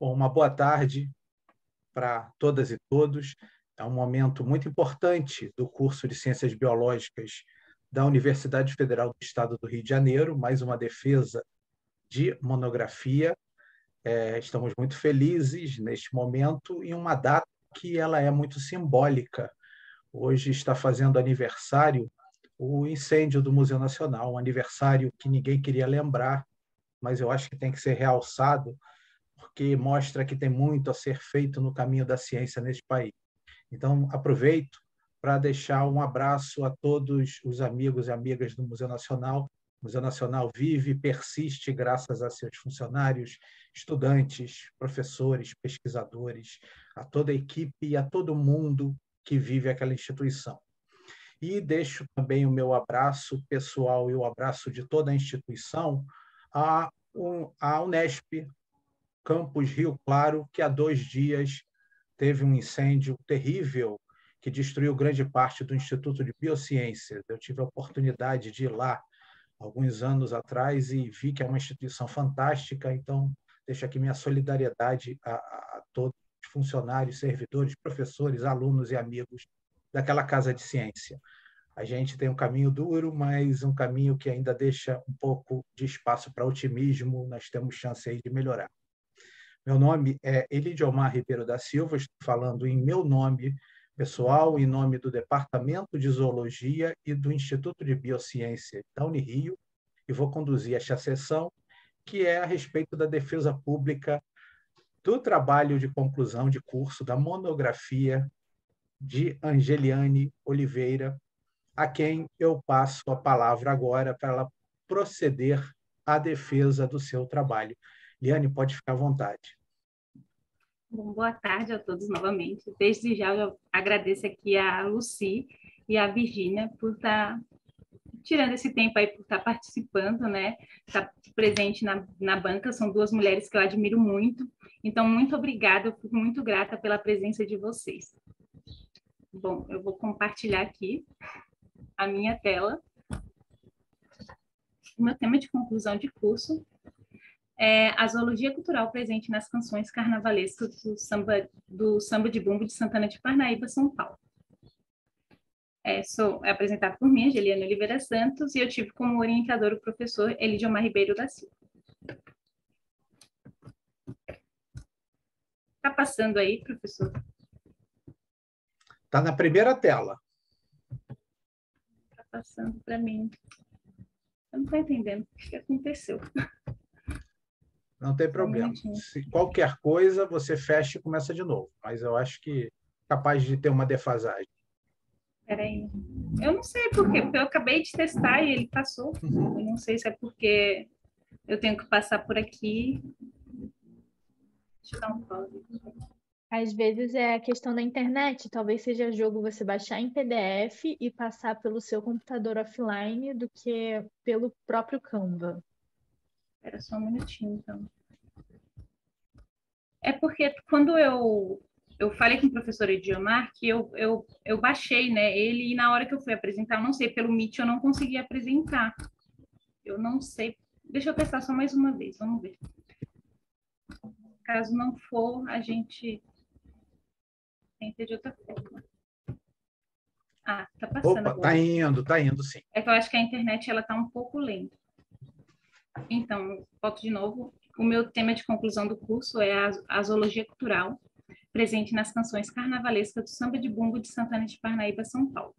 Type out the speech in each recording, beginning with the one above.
Bom, uma boa tarde para todas e todos. É um momento muito importante do curso de Ciências Biológicas da Universidade Federal do Estado do Rio de Janeiro, mais uma defesa de monografia. Estamos muito felizes neste momento e uma data que ela é muito simbólica. Hoje está fazendo aniversário o incêndio do Museu Nacional, um aniversário que ninguém queria lembrar, mas eu acho que tem que ser realçado, porque mostra que tem muito a ser feito no caminho da ciência neste país. Então, aproveito para deixar um abraço a todos os amigos e amigas do Museu Nacional. O Museu Nacional vive e persiste graças a seus funcionários, estudantes, professores, pesquisadores, a toda a equipe e a todo mundo que vive aquela instituição. E deixo também o meu abraço pessoal e o abraço de toda a instituição à Unesp, Campus Rio Claro, que há 2 dias teve um incêndio terrível que destruiu grande parte do Instituto de Biociências. Eu tive a oportunidade de ir lá alguns anos atrás e vi que é uma instituição fantástica, então deixo aqui minha solidariedade a todos os funcionários, servidores, professores, alunos e amigos daquela casa de ciência. A gente tem um caminho duro, mas um caminho que ainda deixa um pouco de espaço para otimismo, nós temos chance aí de melhorar. Meu nome é Elidiomar Ribeiro da Silva, estou falando em meu nome pessoal, em nome do Departamento de Zoologia e do Instituto de Biociência da Unirio, e vou conduzir esta sessão, que é a respeito da defesa pública do trabalho de conclusão de curso da monografia de Angeliane Oliveira, a quem eu passo a palavra agora para ela proceder à defesa do seu trabalho. Liane, pode ficar à vontade. Bom, boa tarde a todos novamente. Desde já eu agradeço aqui a Lucy e a Virgínia por estar tirando esse tempo aí, por estar participando, né? Estar presente na banca. São duas mulheres que eu admiro muito. Então, muito obrigada, eu fico muito grata pela presença de vocês. Bom, eu vou compartilhar aqui a minha tela. O meu tema de conclusão de curso é a zoologia cultural presente nas canções carnavalescas do samba de bumbo de Santana de Parnaíba, São Paulo. Sou apresentada por mim, Angeliane Oliveira Santos, e eu tive como orientador o professor Elidiomar Ribeiro da Silva. Está passando aí, professor? Está na primeira tela. Está passando para mim. Eu não estou entendendo o que aconteceu. Não tem problema. Se qualquer coisa, você fecha e começa de novo. Mas eu acho que é capaz de ter uma defasagem. Espera aí. Eu não sei por quê, porque eu acabei de testar e ele passou. Eu não sei se é porque eu tenho que passar por aqui. Deixa eu dar um pause. Às vezes é a questão da internet, talvez seja jogo você baixar em PDF e passar pelo seu computador offline do que pelo próprio Canva. Espera só um minutinho, então. É porque quando eu falei com o professor Ediomar que eu baixei, né, ele, e na hora que eu fui apresentar, eu não sei, pelo Meet eu não consegui apresentar. Eu não sei. Deixa eu testar só mais uma vez, vamos ver. Caso não for, a gente tenta de outra forma. Ah, tá passando. Opa, tá indo, sim. É que eu acho que a internet ela tá um pouco lenta. Então, volto de novo. O meu tema de conclusão do curso é a zoologia cultural, presente nas canções carnavalescas do samba de bumbo de Santana de Parnaíba, São Paulo.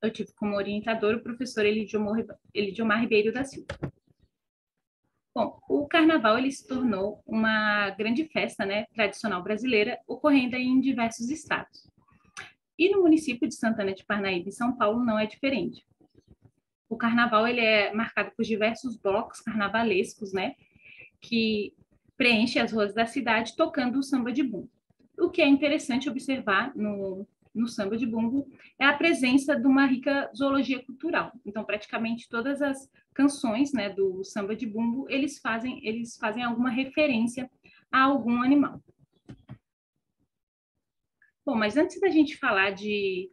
Eu tive como orientador o professor Elidiomar Ribeiro da Silva. Bom, o carnaval ele se tornou uma grande festa, né, tradicional brasileira, ocorrendo em diversos estados. E no município de Santana de Parnaíba, em São Paulo, não é diferente. O carnaval ele é marcado por diversos blocos carnavalescos, né, que preenchem as ruas da cidade tocando o samba de bumbo. O que é interessante observar no samba de bumbo é a presença de uma rica zoologia cultural. Então, praticamente todas as canções, né, do samba de bumbo, eles fazem alguma referência a algum animal. Bom, mas antes da gente falar de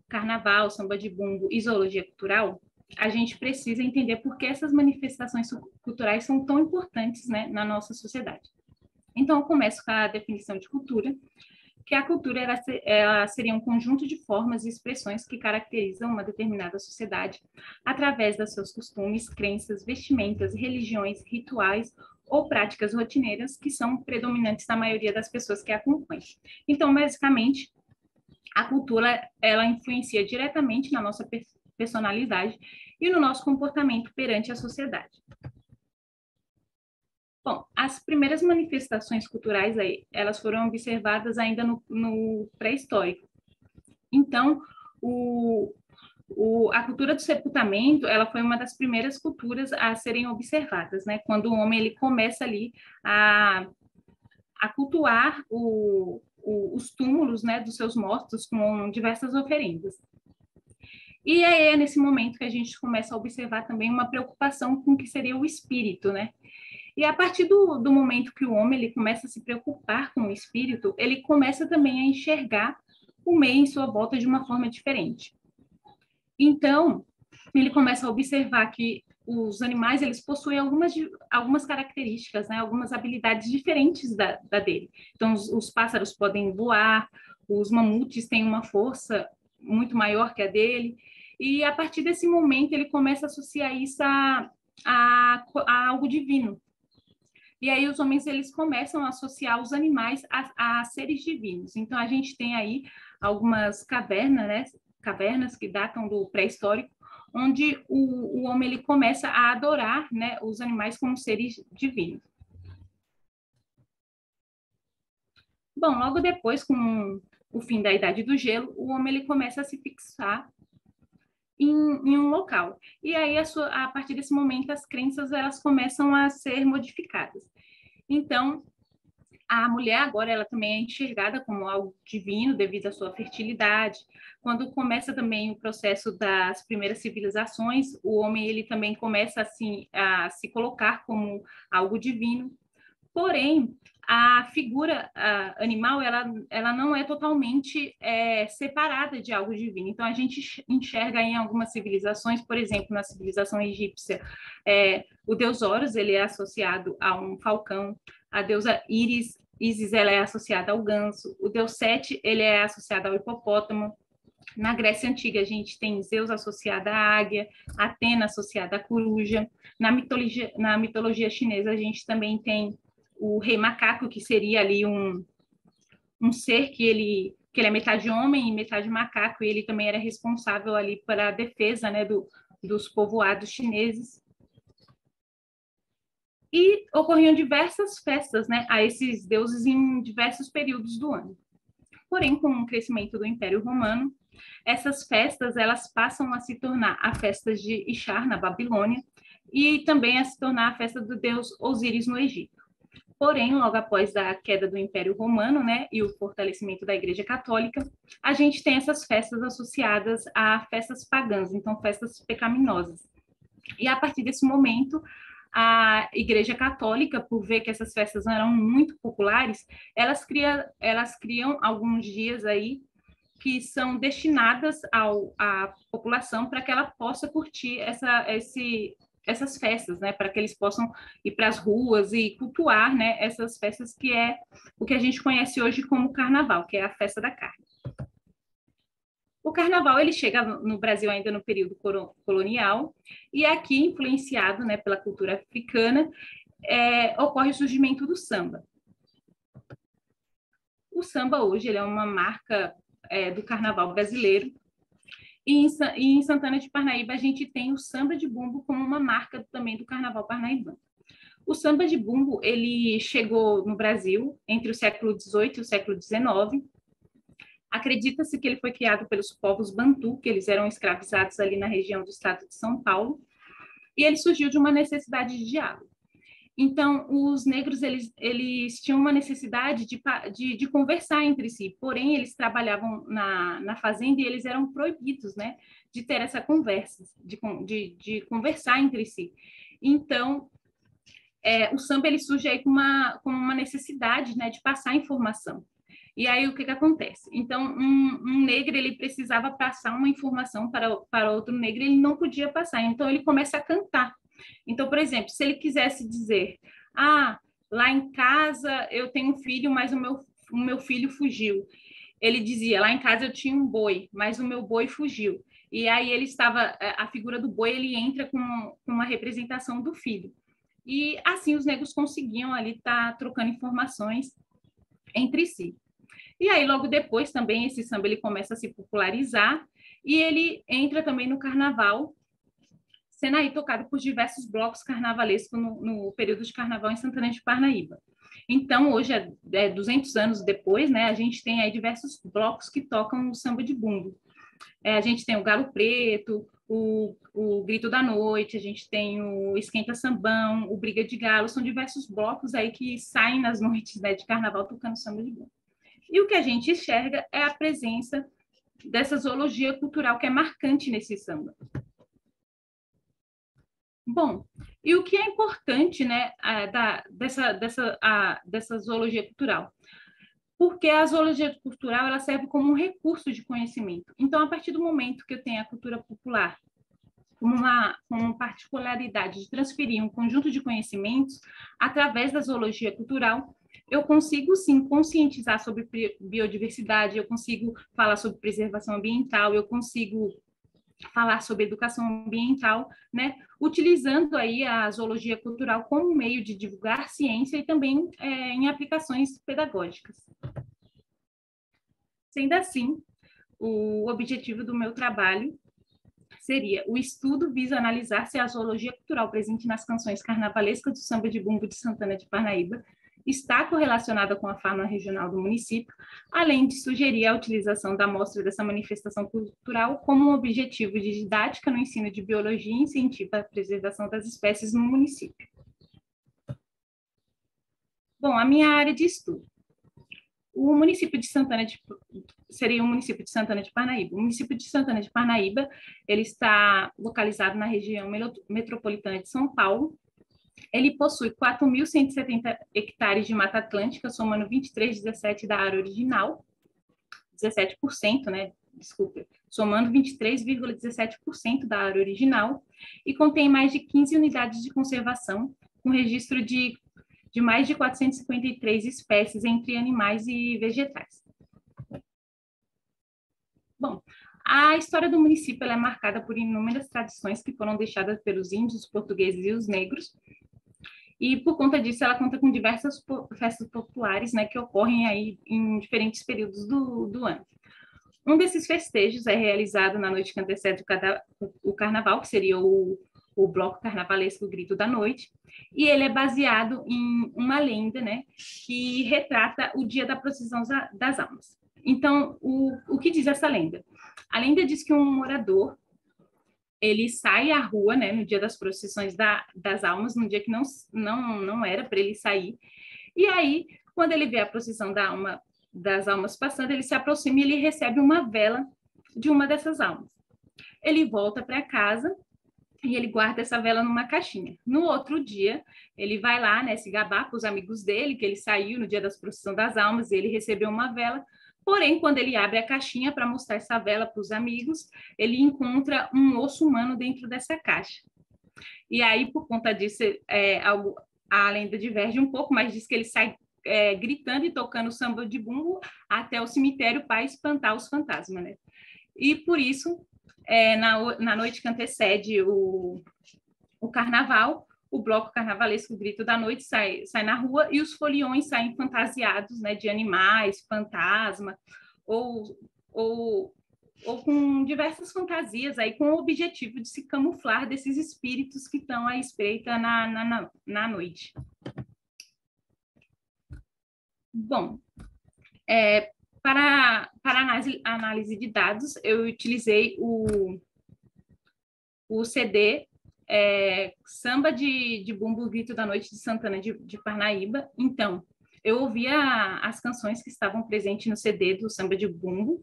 carnaval, samba de bumbo e zoologia cultural, a gente precisa entender por que essas manifestações culturais são tão importantes, né, na nossa sociedade. Então, eu começo com a definição de cultura, que a cultura ela seria um conjunto de formas e expressões que caracterizam uma determinada sociedade através dos seus costumes, crenças, vestimentas, religiões, rituais ou práticas rotineiras que são predominantes na maioria das pessoas que a acompanham. Então, basicamente, a cultura ela influencia diretamente na nossa personalidade e no nosso comportamento perante a sociedade. Bom, as primeiras manifestações culturais aí, elas foram observadas ainda no pré-histórico. Então, a cultura do sepultamento, ela foi uma das primeiras culturas a serem observadas, né? Quando o homem ele começa ali a cultuar os túmulos, né, dos seus mortos com diversas oferendas. E aí é nesse momento que a gente começa a observar também uma preocupação com o que seria o espírito, né? E a partir do momento que o homem ele começa a se preocupar com o espírito, ele começa também a enxergar o meio em sua volta de uma forma diferente. Então, ele começa a observar que os animais eles possuem algumas características, né? Algumas habilidades diferentes da dele. Então, os pássaros podem voar, os mamutes têm uma força muito maior que a dele. E a partir desse momento, ele começa a associar isso a algo divino. E aí os homens eles começam a associar os animais a seres divinos. Então a gente tem aí algumas cavernas, né? Cavernas que datam do pré-histórico, onde o homem ele começa a adorar, né, os animais como seres divinos. Bom, logo depois, com o fim da Idade do Gelo, o homem ele começa a se fixar em um local. E aí, a partir desse momento, as crenças elas começam a ser modificadas. Então, a mulher agora ela também é enxergada como algo divino devido à sua fertilidade. Quando começa também o processo das primeiras civilizações, o homem ele também começa assim a se colocar como algo divino. Porém, a figura animal ela não é totalmente separada de algo divino. Então, a gente enxerga em algumas civilizações, por exemplo, na civilização egípcia, o deus Horus ele é associado a um falcão, a deusa Ísis ela é associada ao ganso, o deus Sete ele é associado ao hipopótamo. Na Grécia Antiga, a gente tem Zeus associado à águia, Atena associada à coruja. Na mitologia chinesa, a gente também tem o rei macaco, que seria ali um ser que ele é metade homem e metade macaco, e ele também era responsável ali pela defesa, né, dos povoados chineses. E ocorriam diversas festas, né, a esses deuses em diversos períodos do ano. Porém, com o crescimento do Império Romano, essas festas elas passam a se tornar a festa de Ishtar, na Babilônia, e também a se tornar a festa do deus Osíris, no Egito. Porém, logo após a queda do Império Romano, né, e o fortalecimento da Igreja Católica, a gente tem essas festas associadas a festas pagãs, então festas pecaminosas. E a partir desse momento, a Igreja Católica, por ver que essas festas eram muito populares, elas criam alguns dias aí que são destinadas à população para que ela possa curtir essas festas, né, para que eles possam ir para as ruas e cultuar, né, essas festas que é o que a gente conhece hoje como Carnaval, que é a festa da carne. O Carnaval ele chega no Brasil ainda no período colonial e aqui influenciado, né, pela cultura africana, ocorre o surgimento do samba. O samba hoje ele é uma marca do Carnaval brasileiro. E em Santana de Parnaíba, a gente tem o samba de bumbo como uma marca também do Carnaval parnaibano. O samba de bumbo, ele chegou no Brasil entre o século XVIII e o século XIX. Acredita-se que ele foi criado pelos povos Bantu, que eles eram escravizados ali na região do estado de São Paulo, e ele surgiu de uma necessidade de diálogo. Então, os negros, eles tinham uma necessidade de conversar entre si, porém, eles trabalhavam na fazenda e eles eram proibidos, né, de ter essa conversa, de conversar entre si. Então, o samba, ele surge aí com uma necessidade, né, de passar informação. E aí, o que acontece? Então, um negro, ele precisava passar uma informação para outro negro, ele não podia passar, então ele começa a cantar. Então, por exemplo, se ele quisesse dizer, lá em casa eu tenho um filho, mas o meu filho fugiu. Ele dizia, lá em casa eu tinha um boi, mas o meu boi fugiu. E aí ele estava, a figura do boi, ele entra com uma representação do filho. E assim os negros conseguiam ali estar trocando informações entre si. E aí logo depois também esse samba ele começa a se popularizar e ele entra também no carnaval, sendo aí tocado por diversos blocos carnavalescos no período de carnaval em Santana de Parnaíba. Então, hoje, 200 anos depois, né, a gente tem aí diversos blocos que tocam o samba de bumbo. A gente tem o Galo Preto, o Grito da Noite, a gente tem o Esquenta Sambão, o Briga de Galo, são diversos blocos aí que saem nas noites, né, de carnaval tocando samba de bumbo. E o que a gente enxerga é a presença dessa zoologia cultural que é marcante nesse samba. Bom, e o que é importante, né, dessa zoologia cultural? Porque a zoologia cultural ela serve como um recurso de conhecimento. Então, a partir do momento que eu tenho a cultura popular como uma particularidade de transferir um conjunto de conhecimentos através da zoologia cultural, eu consigo, sim, conscientizar sobre biodiversidade, eu consigo falar sobre preservação ambiental, eu consigo falar sobre educação ambiental, né, utilizando aí a zoologia cultural como meio de divulgar ciência e também em aplicações pedagógicas. Sendo assim, o objetivo do meu trabalho seria o estudo visa analisar se a zoologia cultural presente nas canções carnavalescas do samba de bumbo de Santana de Parnaíba está correlacionada com a fauna regional do município, além de sugerir a utilização da amostra dessa manifestação cultural como um objetivo de didática no ensino de biologia e incentivo à preservação das espécies no município. Bom, a minha área de estudo. O município de Santana seria o município de Santana de Parnaíba. O município de Santana de Parnaíba, ele está localizado na região metropolitana de São Paulo. Ele possui 4.170 hectares de Mata Atlântica, somando 23,17% da área original, 17%, né? Desculpa, somando 23,17% da área original, e contém mais de 15 unidades de conservação, com registro de mais de 453 espécies entre animais e vegetais. Bom, a história do município é marcada por inúmeras tradições que foram deixadas pelos índios, portugueses e os negros, e por conta disso ela conta com diversas festas populares, né, que ocorrem aí em diferentes períodos do ano. Um desses festejos é realizado na noite que antecede o carnaval, que seria o bloco carnavalesco Grito da Noite, e ele é baseado em uma lenda, né, que retrata o dia da procissão das almas. Então, o que diz essa lenda? A lenda diz que um morador ele sai à rua, né, no dia das procissões das almas, num dia que não era para ele sair, e aí, quando ele vê a procissão das almas passando, ele se aproxima e ele recebe uma vela de uma dessas almas. Ele volta para casa e ele guarda essa vela numa caixinha. No outro dia, ele vai lá, né, se gabar com os amigos dele, que ele saiu no dia das procissão das almas e ele recebeu uma vela. Porém, quando ele abre a caixinha para mostrar essa vela para os amigos, ele encontra um osso humano dentro dessa caixa. E aí, por conta disso, a lenda diverge um pouco, mas diz que ele sai gritando e tocando samba de bumbo até o cemitério para espantar os fantasmas, né? E por isso, na noite que antecede o carnaval, o bloco carnavalesco Grito da Noite sai na rua e os foliões saem fantasiados, né, de animais, fantasma, ou com diversas fantasias, aí, com o objetivo de se camuflar desses espíritos que estão à espreita na noite. Bom, para análise de dados, eu utilizei o CD Samba de Bumbo Grito da Noite de Santana de Parnaíba. Então, eu ouvia as canções que estavam presentes no CD do Samba de Bumbo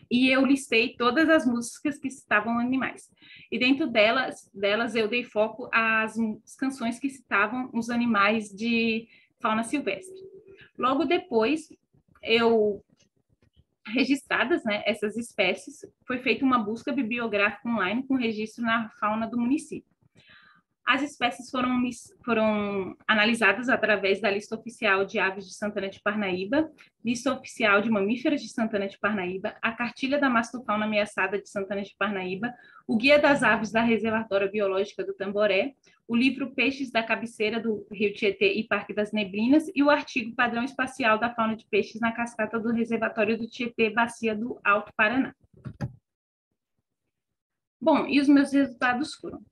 e eu listei todas as músicas que citavam animais. E dentro delas eu dei foco às canções que citavam os animais de fauna silvestre. Logo depois, registradas, né, essas espécies, foi feita uma busca bibliográfica online com registro na fauna do município. As espécies foram analisadas através da Lista Oficial de Aves de Santana de Parnaíba, Lista Oficial de Mamíferos de Santana de Parnaíba, a Cartilha da Mastofauna Ameaçada de Santana de Parnaíba, o Guia das Aves da Reservatória Biológica do Tamboré, o livro Peixes da Cabeceira do Rio Tietê e Parque das Neblinas e o artigo Padrão Espacial da Fauna de Peixes na Cascata do Reservatório do Tietê, Bacia do Alto Paraná. Bom, e os meus resultados foram: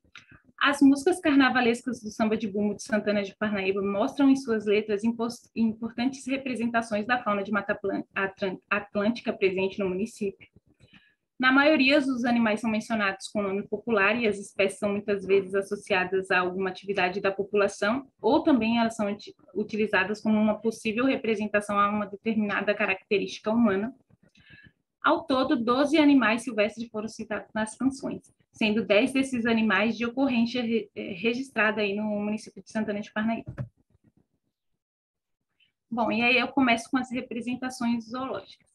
as músicas carnavalescas do samba de bumbo de Santana de Parnaíba mostram em suas letras importantes representações da fauna de Mata Atlântica presente no município. Na maioria, os animais são mencionados com nome popular e as espécies são muitas vezes associadas a alguma atividade da população, ou também elas são utilizadas como uma possível representação a uma determinada característica humana. Ao todo, 12 animais silvestres foram citados nas canções, sendo 10 desses animais de ocorrência registrada aí no município de Santana de Parnaíba. Bom, e aí eu começo com as representações zoológicas.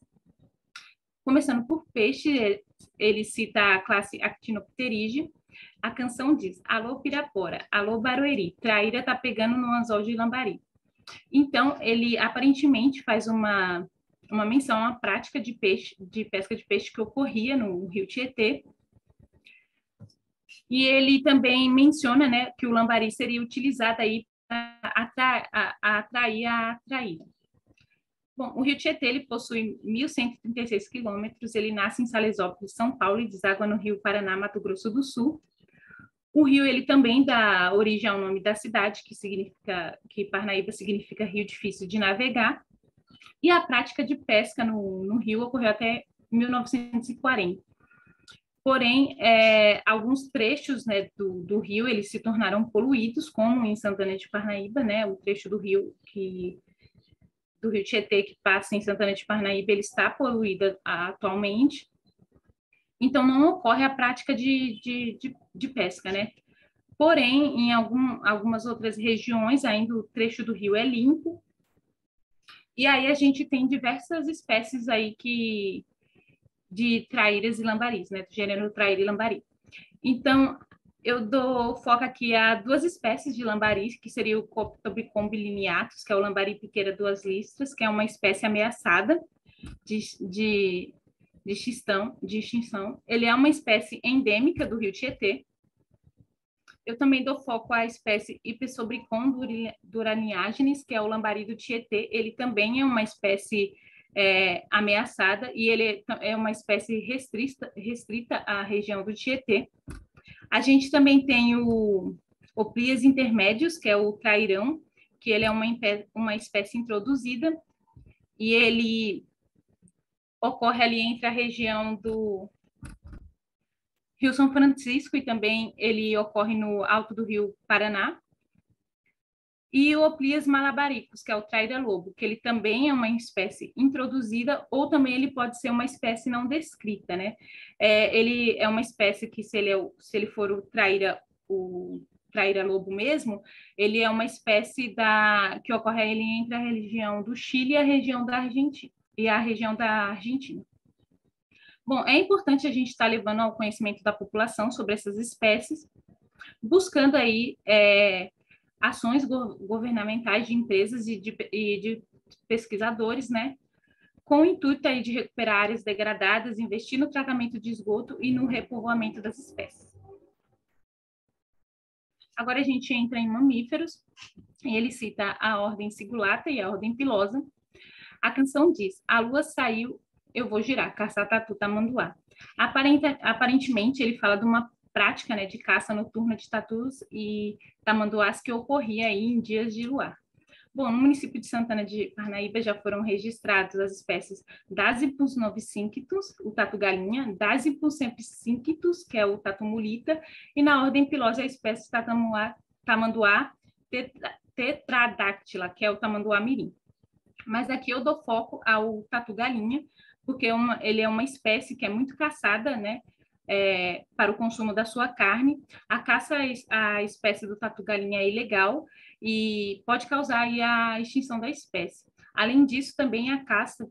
Começando por peixe, ele cita a classe Actinopterige. A canção diz: alô Pirapora, alô Barueri, traíra tá pegando no anzol de lambari. Então, ele aparentemente faz uma menção à prática de pesca de peixe que ocorria no Rio Tietê. E ele também menciona, né, que o lambari seria utilizado aí para atrair a traíra. Bom, o Rio Tietê ele possui 1.136 quilômetros, ele nasce em Salesópolis, São Paulo, e deságua no Rio Paraná, Mato Grosso do Sul. O rio ele também dá origem ao nome da cidade, que Parnaíba significa rio difícil de navegar. E a prática de pesca no rio ocorreu até 1940. Porém, alguns trechos, né, do rio eles se tornaram poluídos, como em Santana de Parnaíba, né, o trecho do rio Tietê que passa em Santana de Parnaíba, ele está poluído atualmente. Então, não ocorre a prática de pesca, né? Porém, em algumas outras regiões, ainda o trecho do rio é limpo. E aí a gente tem diversas espécies aí de traíras e lambaris, né? Do gênero traíra e lambari. Então, eu dou foco aqui a duas espécies de lambaris, que seria o Coptobicombe lineatus, que é o lambari piqueira duas listras, que é uma espécie ameaçada de extinção. Ele é uma espécie endêmica do Rio Tietê. Eu também dou foco à espécie Ipesobricon duraniagenes, que é o lambari do Tietê. Ele também é uma espécie ameaçada e ele é uma espécie restrita à região do Tietê. A gente também tem o Plias intermédios, que é o trairão, que ele é uma espécie introduzida e ele ocorre ali entre a região do Rio São Francisco e também ele ocorre no alto do Rio Paraná. E o Oplias malabaricus, que é o traíra-lobo, que ele também é uma espécie introduzida ou também ele pode ser uma espécie não descrita, né? Ele é uma espécie que se ele for o traíra-lobo mesmo, ele é uma espécie que ocorre ele entre a região do Chile e a região da Argentina. Bom, é importante a gente estar levando ao conhecimento da população sobre essas espécies, buscando aí ações governamentais de empresas e de pesquisadores, né, com o intuito aí de recuperar áreas degradadas, investir no tratamento de esgoto e no repovoamento das espécies. Agora a gente entra em mamíferos, e ele cita a ordem cingulata e a ordem pilosa. A canção diz: a lua saiu, eu vou girar, caçar tatu tamanduá. Aparentemente, ele fala de uma prática, né, de caça noturna de tatus e tamanduás que ocorria aí em dias de luar. Bom, no município de Santana de Parnaíba já foram registradas as espécies Dasypus novicinctus, o tatu-galinha, Dasypus sempricinctus, que é o tatu-mulita, e na ordem pilosa a espécie tamanduá tetradáctila, que é o tamanduá-mirim. Mas aqui eu dou foco ao tatu-galinha, porque ele é uma espécie que é muito caçada, né, para o consumo da sua carne. A caça à espécie do tatu-galinha é ilegal e pode causar aí a extinção da espécie. Além disso, também a caça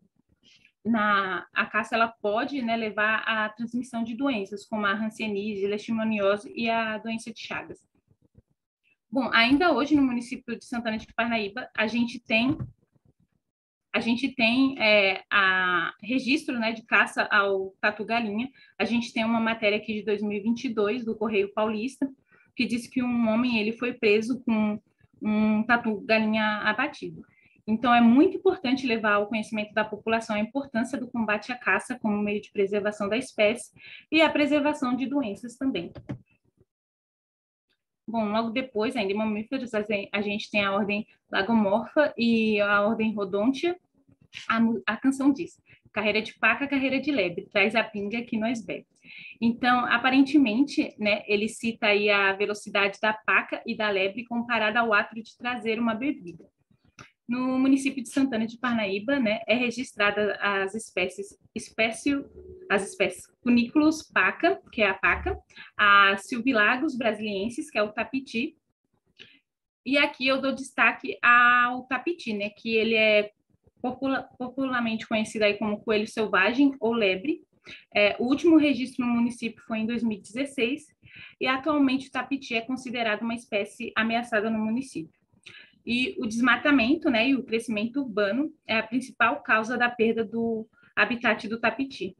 ela pode, né, levar à transmissão de doenças, como a hanseníase, leishmaniose e a doença de Chagas. Bom, ainda hoje no município de Santana de Parnaíba, a gente tem registro, né, de caça ao tatu-galinha. A gente tem uma matéria aqui de 2022 do Correio Paulista, que diz que um homem ele foi preso com um tatu-galinha abatido. Então, é muito importante levar ao conhecimento da população a importância do combate à caça como meio de preservação da espécie e a preservação de doenças também. Bom, logo depois, ainda em mamíferos, a gente tem a ordem Lagomorfa e a ordem Rodontia. A canção diz: carreira de paca, carreira de lebre, traz a pinga que nós bebe. Então, aparentemente, né, ele cita aí a velocidade da paca e da lebre comparada ao ato de trazer uma bebida. No município de Santana de Parnaíba, né, é registrada as espécies Cuniculus paca, que é a paca, a Silvilagos brasiliensis, que é o tapiti, e aqui eu dou destaque ao tapiti, né, que ele é popularmente conhecido aí como coelho selvagem ou lebre. O último registro no município foi em 2016 e atualmente o tapiti é considerado uma espécie ameaçada no município. E o desmatamento, né, e o crescimento urbano é a principal causa da perda do habitat do tapiti.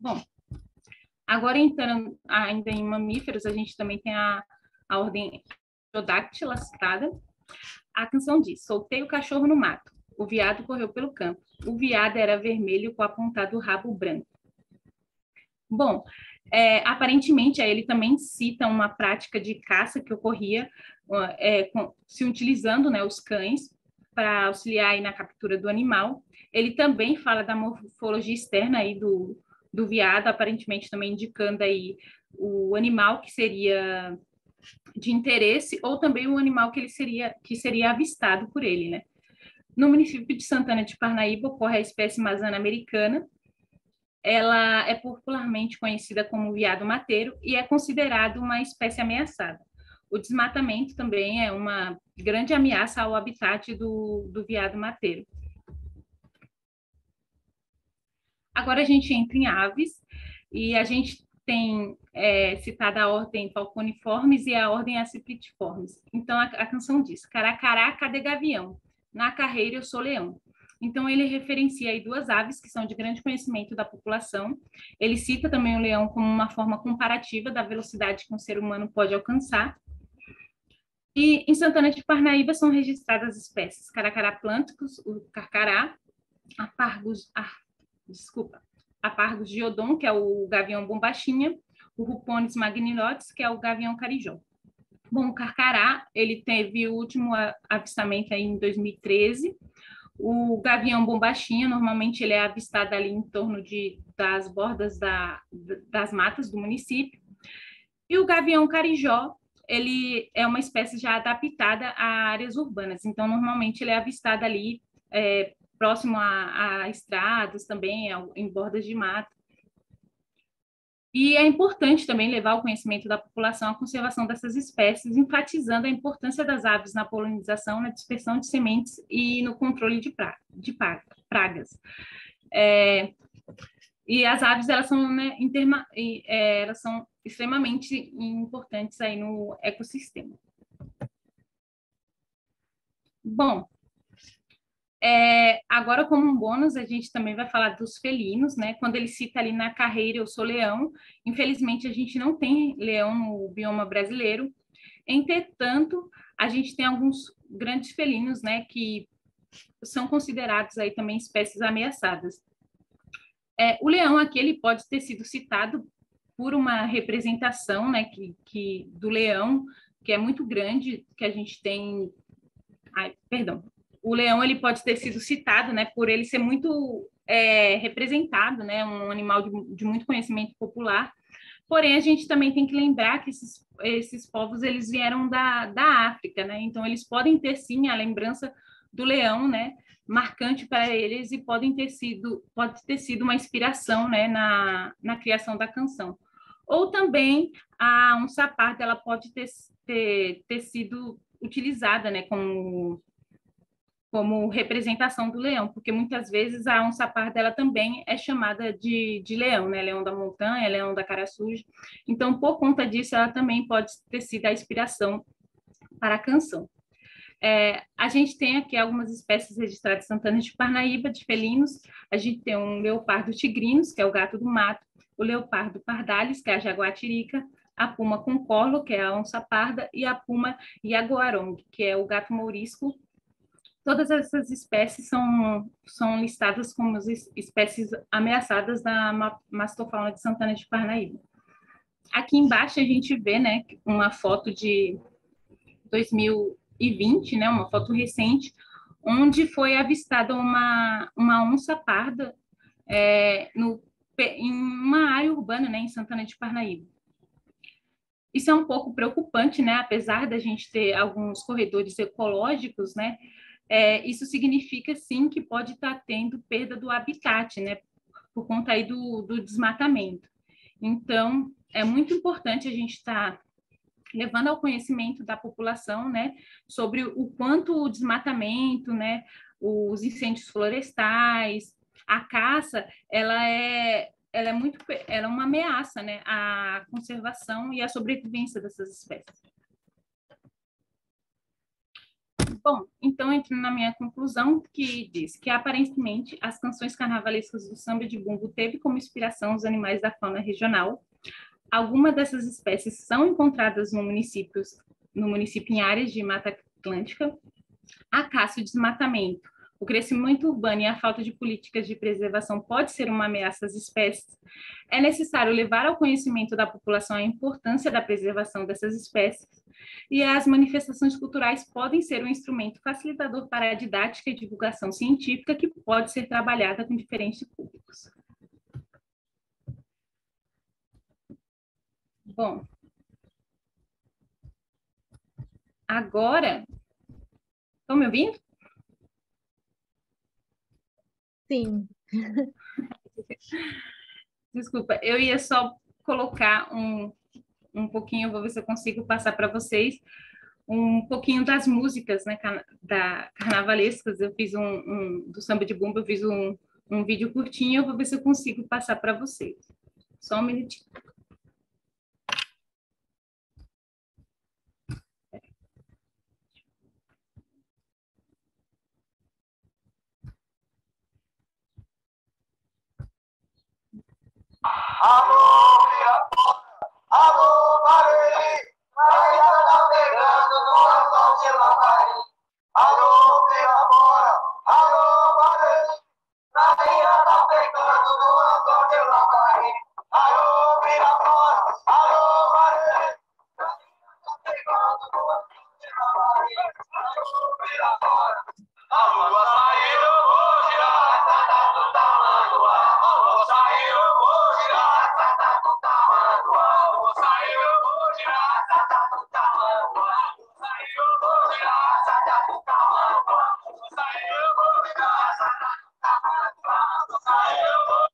Bom, agora entrando ainda em mamíferos, a gente também tem a ordem Artiodactyla citada. A canção diz: soltei o cachorro no mato, o veado correu pelo campo, o veado era vermelho com apontado rabo branco. Bom, aparentemente ele também cita uma prática de caça que ocorria se utilizando, né, os cães para auxiliar aí na captura do animal. Ele também fala da morfologia externa aí do veado, aparentemente também indicando aí o animal que seria de interesse ou também o animal que seria avistado por ele, né? No município de Santana de Parnaíba ocorre a espécie mazana americana. Ela é popularmente conhecida como veado mateiro e é considerada uma espécie ameaçada. O desmatamento também é uma grande ameaça ao habitat do veado mateiro. Agora a gente entra em aves e a gente tem citada a ordem falconiformes e a ordem aciplitiformes. Então a canção diz: caracará, cadê gavião? Na carreira eu sou leão. Então ele referencia aí duas aves que são de grande conhecimento da população. Ele cita também o leão como uma forma comparativa da velocidade que um ser humano pode alcançar. E em Santana de Parnaíba são registradas espécies Caracará plânticos, o carcará, Apargus diodon, que é o gavião bombachinha, o Rupones magnilotes, que é o gavião carijó. Bom, o carcará, ele teve o último avistamento aí em 2013. O gavião bombachinha, normalmente ele é avistado ali em torno das bordas das matas do município. E o gavião carijó, ele é uma espécie já adaptada a áreas urbanas. Então, normalmente ele é avistado ali próximo a estradas também, em bordas de mata. E é importante também levar ao conhecimento da população a conservação dessas espécies, enfatizando a importância das aves na polinização, na dispersão de sementes e no controle de pragas. E as aves, elas são, né, elas são extremamente importantes aí no ecossistema. Bom, agora, como um bônus, a gente também vai falar dos felinos, né? Quando ele cita ali na carreira eu sou leão, infelizmente a gente não tem leão no bioma brasileiro. Entretanto, a gente tem alguns grandes felinos, né, que são considerados aí também espécies ameaçadas. O leão aqui ele pode ter sido citado por uma representação, né, do leão, que é muito grande, que a gente tem... O leão ele pode ter sido citado, né, por ele ser muito representado, né, um animal de muito conhecimento popular. Porém, a gente também tem que lembrar que esses povos eles vieram da África, né? Então eles podem ter sim a lembrança do leão, né, marcante para eles e pode ter sido uma inspiração, né, na criação da canção. Ou também a onça parda ela pode ter sido utilizada, né, como como representação do leão, porque muitas vezes a onça parda ela também é chamada de leão, né? Leão da montanha, leão da cara suja. Então, por conta disso, ela também pode ter sido a inspiração para a canção. A gente tem aqui algumas espécies registradas em Santana de Parnaíba, de felinos. A gente tem um leopardo tigrinos, que é o gato do mato, o leopardo pardalis, que é a jaguatirica, a puma concorlo, que é a onça parda, e a puma yaguarong, que é o gato mourisco. Todas essas espécies são listadas como espécies ameaçadas da mastofauna de Santana de Parnaíba. Aqui embaixo a gente vê, né, uma foto de 2020, né, uma foto recente, onde foi avistada uma onça parda em uma área urbana, né, em Santana de Parnaíba. Isso é um pouco preocupante, né, apesar da gente ter alguns corredores ecológicos, né, isso significa, sim, que pode estar tendo perda do habitat, né, por conta aí do desmatamento. Então, é muito importante a gente estar levando ao conhecimento da população, né, sobre o quanto o desmatamento, né, os incêndios florestais, a caça, ela é uma ameaça, né, à conservação e à sobrevivência dessas espécies. Bom, então entro na minha conclusão, que diz que aparentemente as canções carnavalescas do samba de bumbo teve como inspiração os animais da fauna regional. Algumas dessas espécies são encontradas no município em áreas de Mata Atlântica. A caça e o desmatamento, o crescimento urbano e a falta de políticas de preservação pode ser uma ameaça às espécies. É necessário levar ao conhecimento da população a importância da preservação dessas espécies, e as manifestações culturais podem ser um instrumento facilitador para a didática e divulgação científica que pode ser trabalhada com diferentes públicos. Bom, agora, estão me ouvindo? Sim. Desculpa, eu ia só colocar um pouquinho, vou ver se eu consigo passar para vocês um pouquinho das músicas, né, carnavalescas. Eu fiz do samba de bumbo, eu fiz um vídeo curtinho, eu vou ver se eu consigo passar para vocês. Só um minutinho. Alô, Pirapora! Alô, Barueri! Ainda tá pegando no asfalto de Lambari. Alô, Pirapora! Alô, Barueri! Ainda tá pegando no asfalto de Lambari. Alô, Pirapora! Alô, Barueri! Ainda tá pegando no asfalto de Lambari. Alô, Pirapora! A lua saiu, vou girar, do tamanduá. A lua saiu, vou girar, do tamanduá. A lua saiu, vou girar, do tamanduá. A lua saiu, vou girar, do tamanduá. A lua saiu, vou girar, do tamanduá. A lua saiu, vou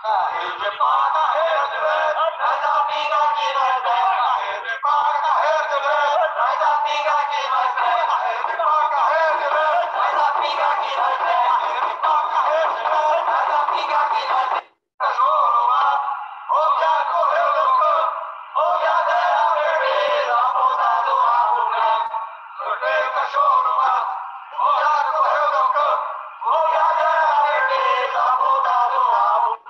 carreiro de pá, carreiro de lei, traz a pinga que nós pega. Carreiro de pá, carreiro de lei, traz a pinga que nós pega. Carreiro de pá, carreiro de lei, traz a pinga que nós pega. Carreiro de pá, carreiro de lei, traz a pinga que nós pega. Cachorro no ar, o piá correu no campo, ouve a terra vermelha, a ponta do rabo branco. Cortei o cachorro no ar, o piá correu no campo, ouve a terra vermelha, a ponta do rabo branco.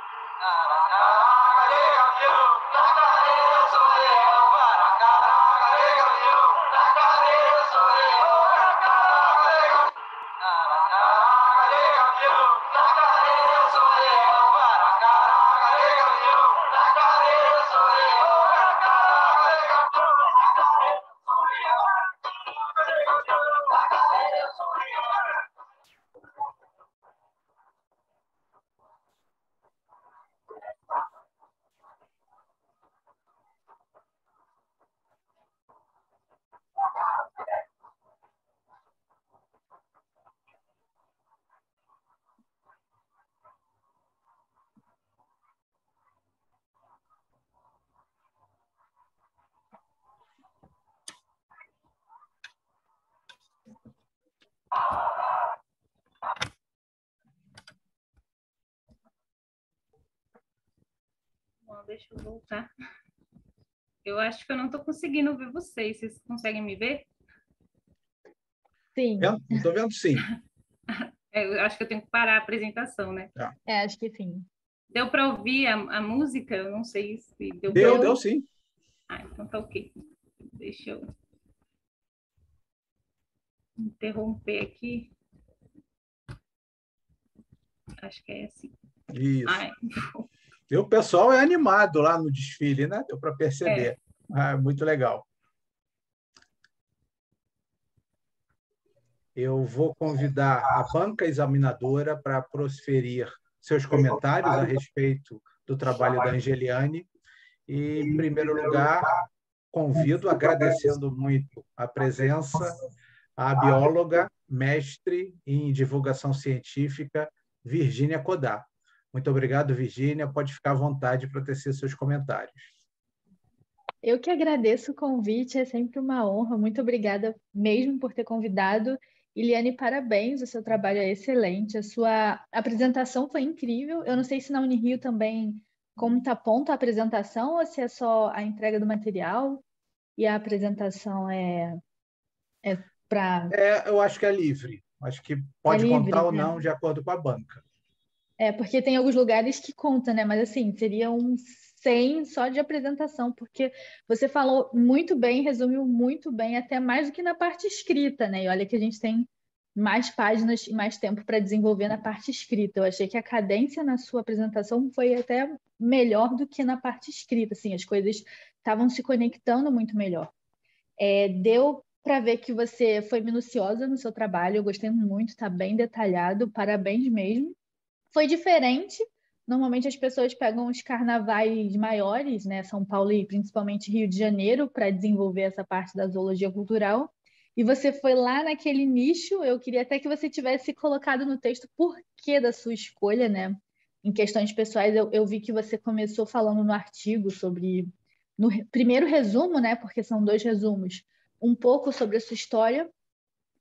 Então, deixa eu voltar. Eu acho que eu não estou conseguindo ver vocês. Vocês conseguem me ver? Sim, Estou vendo sim. Eu acho que eu tenho que parar a apresentação, né? acho que sim. Deu para ouvir a música? Eu não sei se deu. Deu sim. Ah, então tá ok. Deixa eu interromper aqui. Acho que é assim. Isso. Ai, E o pessoal é animado lá no desfile, né? Deu para perceber. Muito legal. Eu vou convidar a banca examinadora para proferir seus comentários a respeito do trabalho da Angeliane. E, em primeiro lugar, convido, agradecendo muito a presença, a bióloga, mestre em divulgação científica, Virgínia Codá. Muito obrigado, Virgínia. Pode ficar à vontade para tecer seus comentários. Eu que agradeço o convite, é sempre uma honra. Muito obrigada mesmo por ter convidado. Iliane, parabéns, o seu trabalho é excelente. A sua apresentação foi incrível. Eu não sei se na Unirio também, como está pronta a apresentação, ou se é só a entrega do material e a apresentação é para... Eu acho que é livre. Acho que É pode livre, contar ou né? não, de acordo com a banca. Porque tem alguns lugares que conta, né? Mas assim, seria um 100 só de apresentação, porque você falou muito bem, resumiu muito bem, até mais do que na parte escrita, né? E olha que a gente tem mais páginas e mais tempo para desenvolver na parte escrita. Eu achei que a cadência na sua apresentação foi até melhor do que na parte escrita, assim, as coisas estavam se conectando muito melhor. Deu para ver que você foi minuciosa no seu trabalho, eu gostei muito, está bem detalhado, parabéns mesmo. Foi diferente. Normalmente as pessoas pegam os carnavais maiores, né, São Paulo e principalmente Rio de Janeiro, para desenvolver essa parte da zoologia cultural. E você foi lá naquele nicho. Eu queria até que você tivesse colocado no texto por que da sua escolha, né? Em questões pessoais, eu vi que você começou falando no artigo sobre, no primeiro resumo, né? Porque são 2 resumos, um pouco sobre a sua história,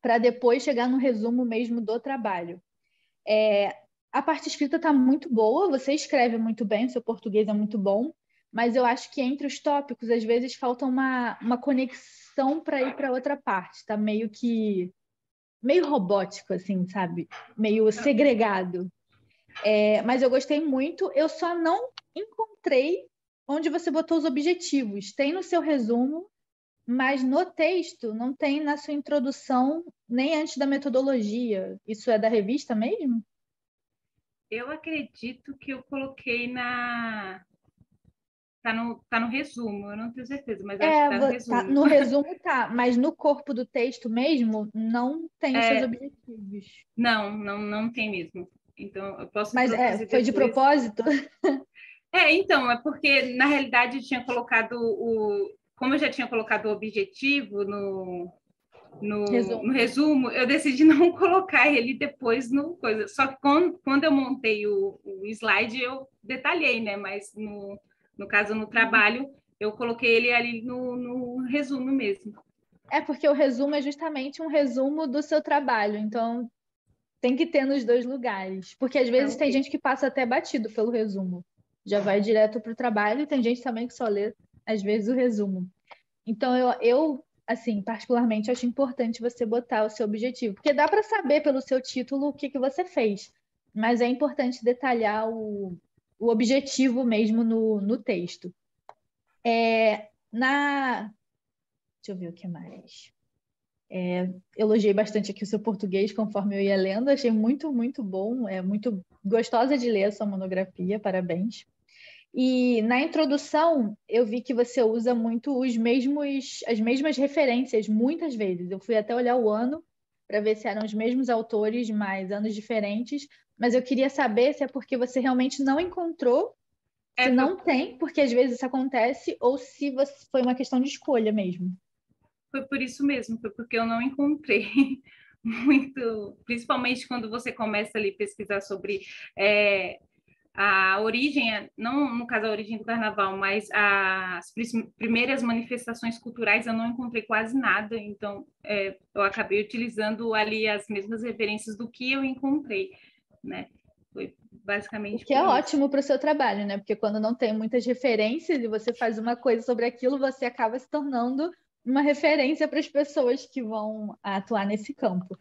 para depois chegar no resumo mesmo do trabalho. A parte escrita está muito boa, você escreve muito bem, o seu português é muito bom, mas eu acho que entre os tópicos, às vezes, falta uma conexão para ir para outra parte. Está meio robótico, assim, sabe? Meio segregado. Mas eu gostei muito, eu só não encontrei onde você botou os objetivos. Tem no seu resumo, mas no texto não tem na sua introdução, nem antes da metodologia. Isso é da revista mesmo? eu acredito que eu coloquei Tá no resumo, eu não tenho certeza, mas acho que tá no resumo. No resumo tá, mas no corpo do texto mesmo não tem os seus objetivos. Não tem mesmo. Então, eu posso Mas produzir foi de depois. propósito? Então, é porque, na realidade, eu tinha colocado como eu já tinha colocado o objetivo no resumo, eu decidi não colocar ele depois no coisa. Só que quando eu montei o slide, eu detalhei, né? Mas no caso, no trabalho, eu coloquei ele ali no resumo mesmo. Porque o resumo é justamente um resumo do seu trabalho, então tem que ter nos 2 lugares. Porque às vezes tem gente que passa até batido pelo resumo. Já vai direto para o trabalho, e tem gente também que só lê, às vezes, o resumo. Então, eu assim, particularmente, acho importante você botar o seu objetivo, porque dá para saber pelo seu título o que você fez, mas é importante detalhar o objetivo mesmo no texto. Deixa eu ver o que mais. Elogiei bastante aqui o seu português conforme eu ia lendo, achei muito, muito bom, é muito gostosa de ler a sua monografia, parabéns. E na introdução, eu vi que você usa muito as mesmas referências, muitas vezes. Eu fui até olhar o ano para ver se eram os mesmos autores, mas anos diferentes. Mas eu queria saber se é porque você realmente não encontrou, se não tem, porque às vezes isso acontece, ou se foi uma questão de escolha mesmo. Foi por isso mesmo, foi porque eu não encontrei muito, principalmente quando você começa ali a pesquisar sobre a origem, não no caso a origem do carnaval, mas as primeiras manifestações culturais, eu não encontrei quase nada, então eu acabei utilizando ali as mesmas referências do que eu encontrei, né? Foi basicamente O que é por isso. ótimo para o seu trabalho, né? Porque quando não tem muitas referências e você faz uma coisa sobre aquilo, você acaba se tornando uma referência para as pessoas que vão atuar nesse campo.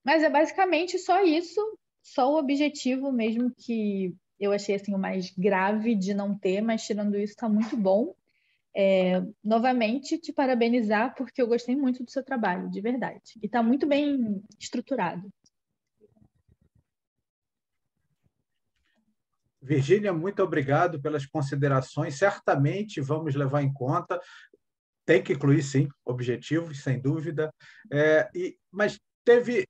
Mas é basicamente só isso, só o objetivo mesmo que eu achei assim o mais grave de não ter, mas tirando isso está muito bom. Novamente, te parabenizar porque eu gostei muito do seu trabalho, de verdade. E está muito bem estruturado. Virgínia, muito obrigado pelas considerações. Certamente vamos levar em conta. Tem que incluir, sim, objetivos, sem dúvida. Mas teve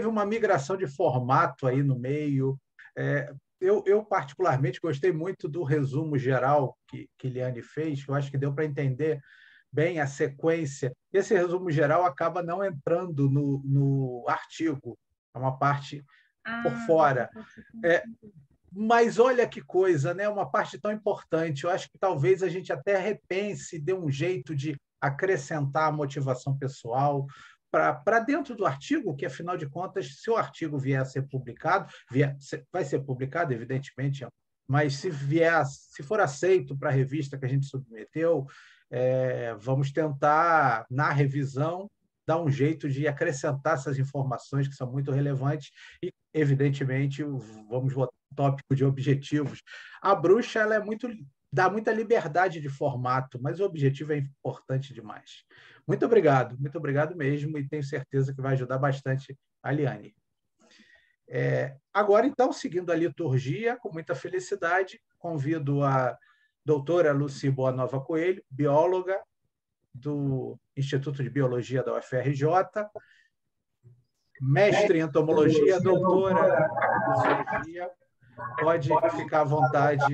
uma migração de formato aí no meio. Eu, particularmente, gostei muito do resumo geral que Liane fez, que eu acho que deu para entender bem a sequência. Esse resumo geral acaba não entrando no artigo, é uma parte por fora. Mas olha que coisa, né? Uma parte tão importante. Eu acho que talvez a gente até repense, dê um jeito de acrescentar a motivação pessoal para dentro do artigo, que afinal de contas, se o artigo vier a ser publicado, vai ser publicado, evidentemente, mas se for aceito para a revista que a gente submeteu, vamos tentar, na revisão, dar um jeito de acrescentar essas informações que são muito relevantes e, evidentemente, vamos botar o tópico de objetivos. A bruxa ela dá muita liberdade de formato, mas o objetivo é importante demais. Muito obrigado mesmo, e tenho certeza que vai ajudar bastante a Liane. Agora, então, seguindo a liturgia, com muita felicidade, convido a doutora Lucy Boanova Coelho, bióloga do Instituto de Biologia da UFRJ, mestre em entomologia, doutora em zoologia. Pode ficar à vontade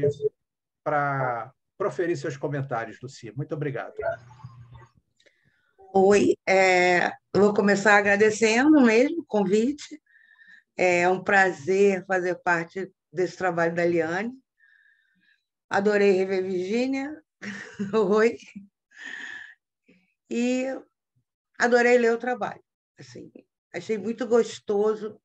para proferir seus comentários, Lucia. Muito obrigado. Oi, eu vou começar agradecendo mesmo o convite. É um prazer fazer parte desse trabalho da Liane. Adorei rever Virgínia. Oi. E adorei ler o trabalho. Assim, achei muito gostoso.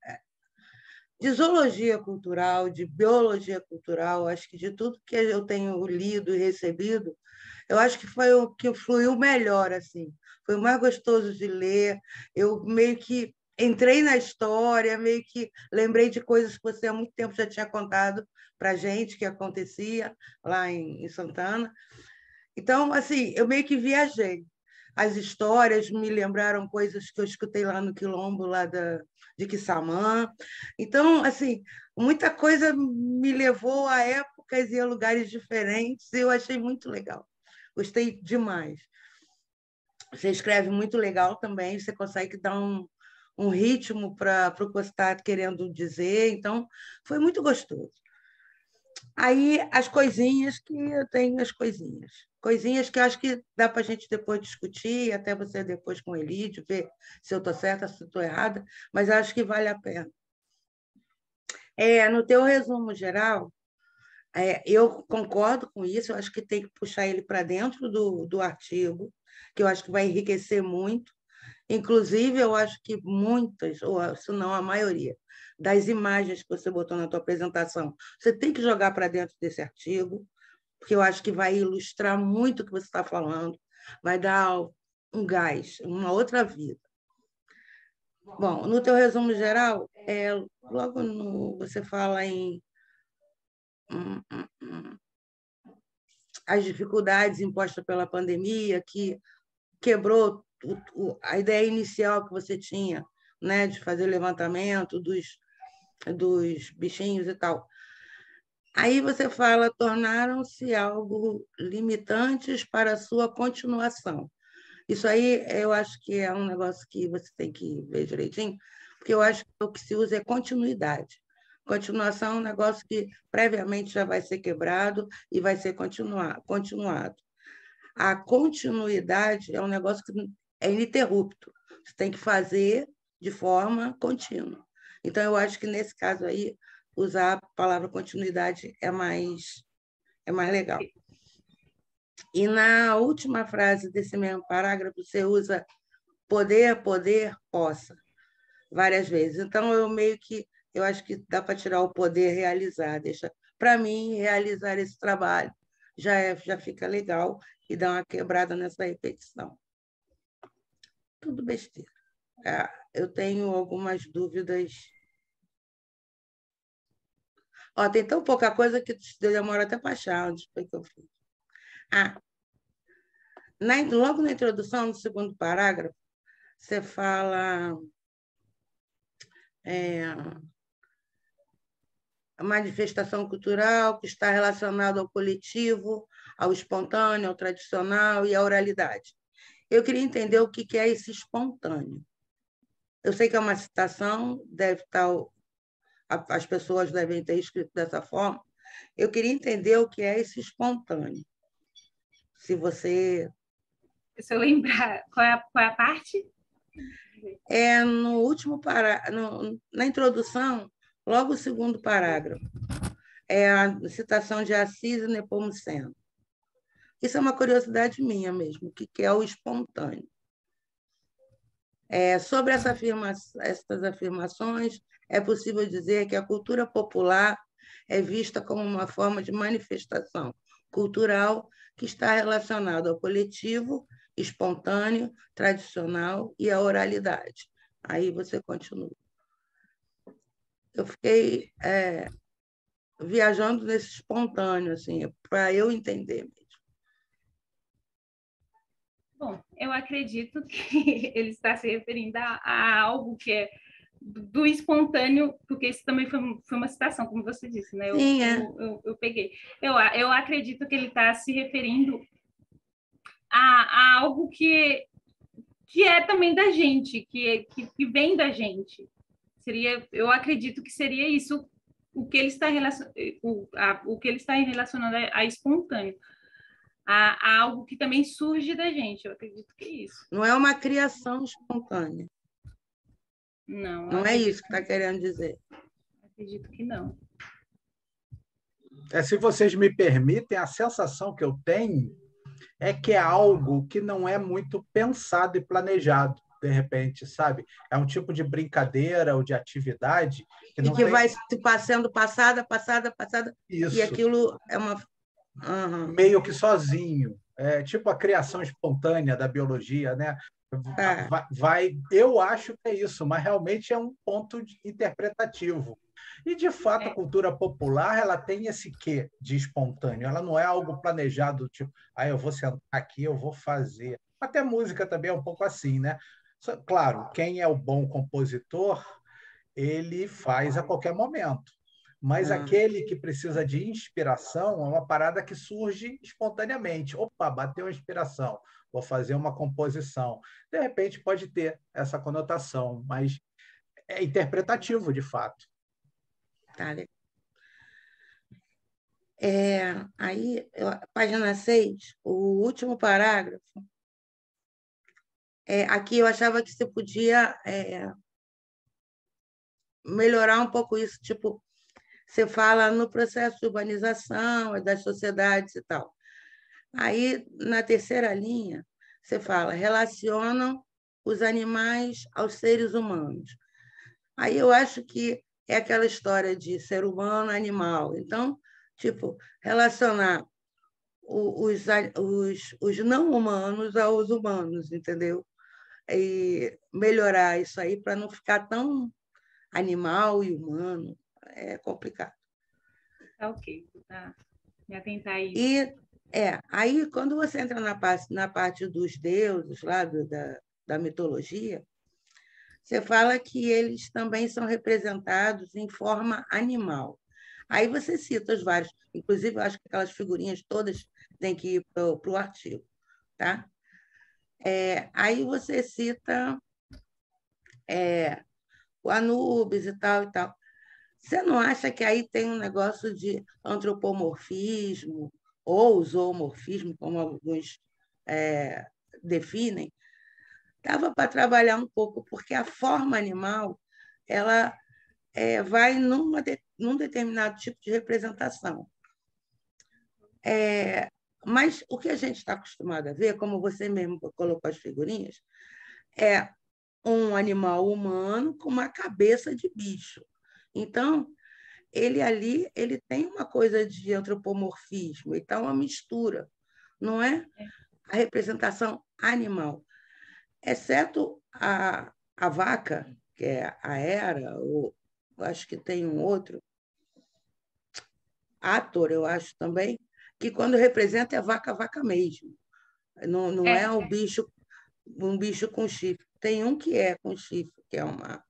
De zoologia cultural, de biologia cultural, acho que de tudo que eu tenho lido e recebido, eu acho que foi o que fluiu melhor, assim. Foi o mais gostoso de ler. Eu meio que entrei na história, meio que lembrei de coisas que você há muito tempo já tinha contado para a gente, que acontecia lá em Santana. Então, assim, eu meio que viajei. As histórias me lembraram coisas que eu escutei lá no Quilombo, lá de Quissamã. Então, assim, muita coisa me levou a épocas e a lugares diferentes, e eu achei muito legal. Gostei demais. Você escreve muito legal também, você consegue dar um ritmo para o que você está querendo dizer, então foi muito gostoso. Aí, as coisinhas que eu tenho, as coisinhas que eu acho que dá para a gente depois discutir, até você depois com o Elídio, ver se eu estou certa, se eu estou errada, mas acho que vale a pena. No teu resumo geral, eu concordo com isso, eu acho que tem que puxar ele para dentro do artigo, que eu acho que vai enriquecer muito. Inclusive, eu acho que muitas, ou se não a maioria, das imagens que você botou na tua apresentação, você tem que jogar para dentro desse artigo, porque eu acho que vai ilustrar muito o que você está falando, vai dar um gás, uma outra vida. Bom, no teu resumo geral, logo você fala em as dificuldades impostas pela pandemia, que quebrou a ideia inicial que você tinha, né, de fazer levantamento dos bichinhos e tal. Aí você fala, tornaram-se algo limitantes para a sua continuação. Isso aí eu acho que é um negócio que você tem que ver direitinho, porque eu acho que o que se usa é continuidade. Continuação é um negócio que previamente já vai ser quebrado e vai ser continuado. A continuidade é um negócio que é ininterrupto. Você tem que fazer de forma contínua. Então, eu acho que, nesse caso aí, usar a palavra continuidade é mais legal. E na última frase desse mesmo parágrafo, você usa poder, possa, várias vezes. Então, eu meio que eu acho que dá para tirar o poder realizar. Deixa, para mim, realizar esse trabalho já fica legal e dá uma quebrada nessa repetição. Tudo besteira. Eu tenho algumas dúvidas. Tem tão pouca coisa que demora até para achar onde foi que eu fiz. Logo na introdução, no segundo parágrafo, você fala a manifestação cultural que está relacionada ao coletivo, ao espontâneo, ao tradicional e à oralidade. Eu queria entender o que é esse espontâneo. Eu sei que é uma citação, deve estar, as pessoas devem ter escrito dessa forma. Eu queria entender o que é esse espontâneo. Se eu lembrar, qual é a parte? No último parágrafo, na introdução, logo o segundo parágrafo, é a citação de Assis e Nepomuceno. Isso é uma curiosidade minha mesmo, o que é o espontâneo. Sobre essas afirmações, é possível dizer que a cultura popular é vista como uma forma de manifestação cultural que está relacionada ao coletivo, espontâneo, tradicional e à oralidade. Aí você continua. Eu fiquei viajando nesse espontâneo, assim, para eu entender mesmo. Bom, eu acredito que ele está se referindo a algo que é do espontâneo, porque isso também foi uma citação, como você disse, né? Sim, eu peguei. Eu acredito que ele está se referindo a algo que é também da gente, que vem da gente. Eu acredito que seria isso o que ele está relacionando a espontâneo. A algo que também surge da gente, eu acredito que é isso. Não é uma criação espontânea. Não é isso que está querendo dizer. Acredito que não. Se vocês me permitem, a sensação que eu tenho é que é algo que não é muito pensado e planejado, de repente, sabe? É um tipo de brincadeira ou de atividade que não vai sendo passada, Isso. E aquilo é uma... meio que sozinho. É tipo a criação espontânea da biologia, né? Eu acho que é isso, mas realmente é um ponto interpretativo. E, de fato, a cultura popular ela tem esse quê de espontâneo. Ela não é algo planejado, tipo, eu vou sentar aqui, eu vou fazer. Até música também é um pouco assim, né? Claro, quem é o bom compositor, ele faz a qualquer momento. Mas aquele que precisa de inspiração é uma parada que surge espontaneamente. Opa, bateu a inspiração, vou fazer uma composição. De repente pode ter essa conotação, mas é interpretativo, de fato. Aí, página 6, o último parágrafo, aqui eu achava que você podia melhorar um pouco isso, tipo, você fala no processo de urbanização das sociedades e tal. Aí, na terceira linha, você fala, relacionam os animais aos seres humanos. Aí eu acho que é aquela história de ser humano, animal. Então, tipo, relacionar os não humanos aos humanos, entendeu? E melhorar isso aí para não ficar tão animal e humano. É complicado. Ok, tá. Me atentar a isso. E aí, quando você entra na parte dos deuses, lá da mitologia, você fala que eles também são representados em forma animal. Aí você cita os vários, inclusive, eu acho que aquelas figurinhas todas têm que ir para o artigo. Tá? Aí você cita o Anubis e tal e tal. Você não acha que aí tem um negócio de antropomorfismo ou zoomorfismo, como alguns definem? Dava para trabalhar um pouco, porque a forma animal ela vai num determinado tipo de representação. Mas o que a gente está acostumado a ver, como você mesmo colocou as figurinhas, é um animal humano com uma cabeça de bicho. Então, ele ali ele tem uma coisa de antropomorfismo, ele está uma mistura, não é a representação animal, exceto a vaca, que é a Hera, ou acho que tem um outro, Ator, eu acho também, que quando representa é vaca, vaca mesmo. Não é um bicho com chifre. Tem um que é com chifre, que é uma.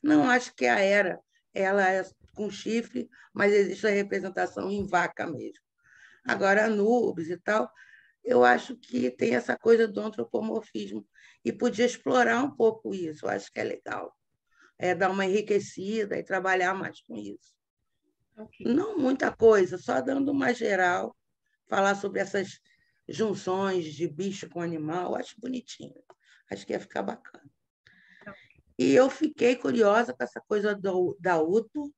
Não, acho que a Hera, ela é com chifre, mas existe a representação em vaca mesmo. Agora, Anubis e tal, eu acho que tem essa coisa do antropomorfismo e podia explorar um pouco isso. Eu acho que é legal. É dar uma enriquecida e trabalhar mais com isso. Okay. Não muita coisa, só dando uma geral, falar sobre essas junções de bicho com animal, acho bonitinho. Acho que ia ficar bacana. E eu fiquei curiosa com essa coisa da Uto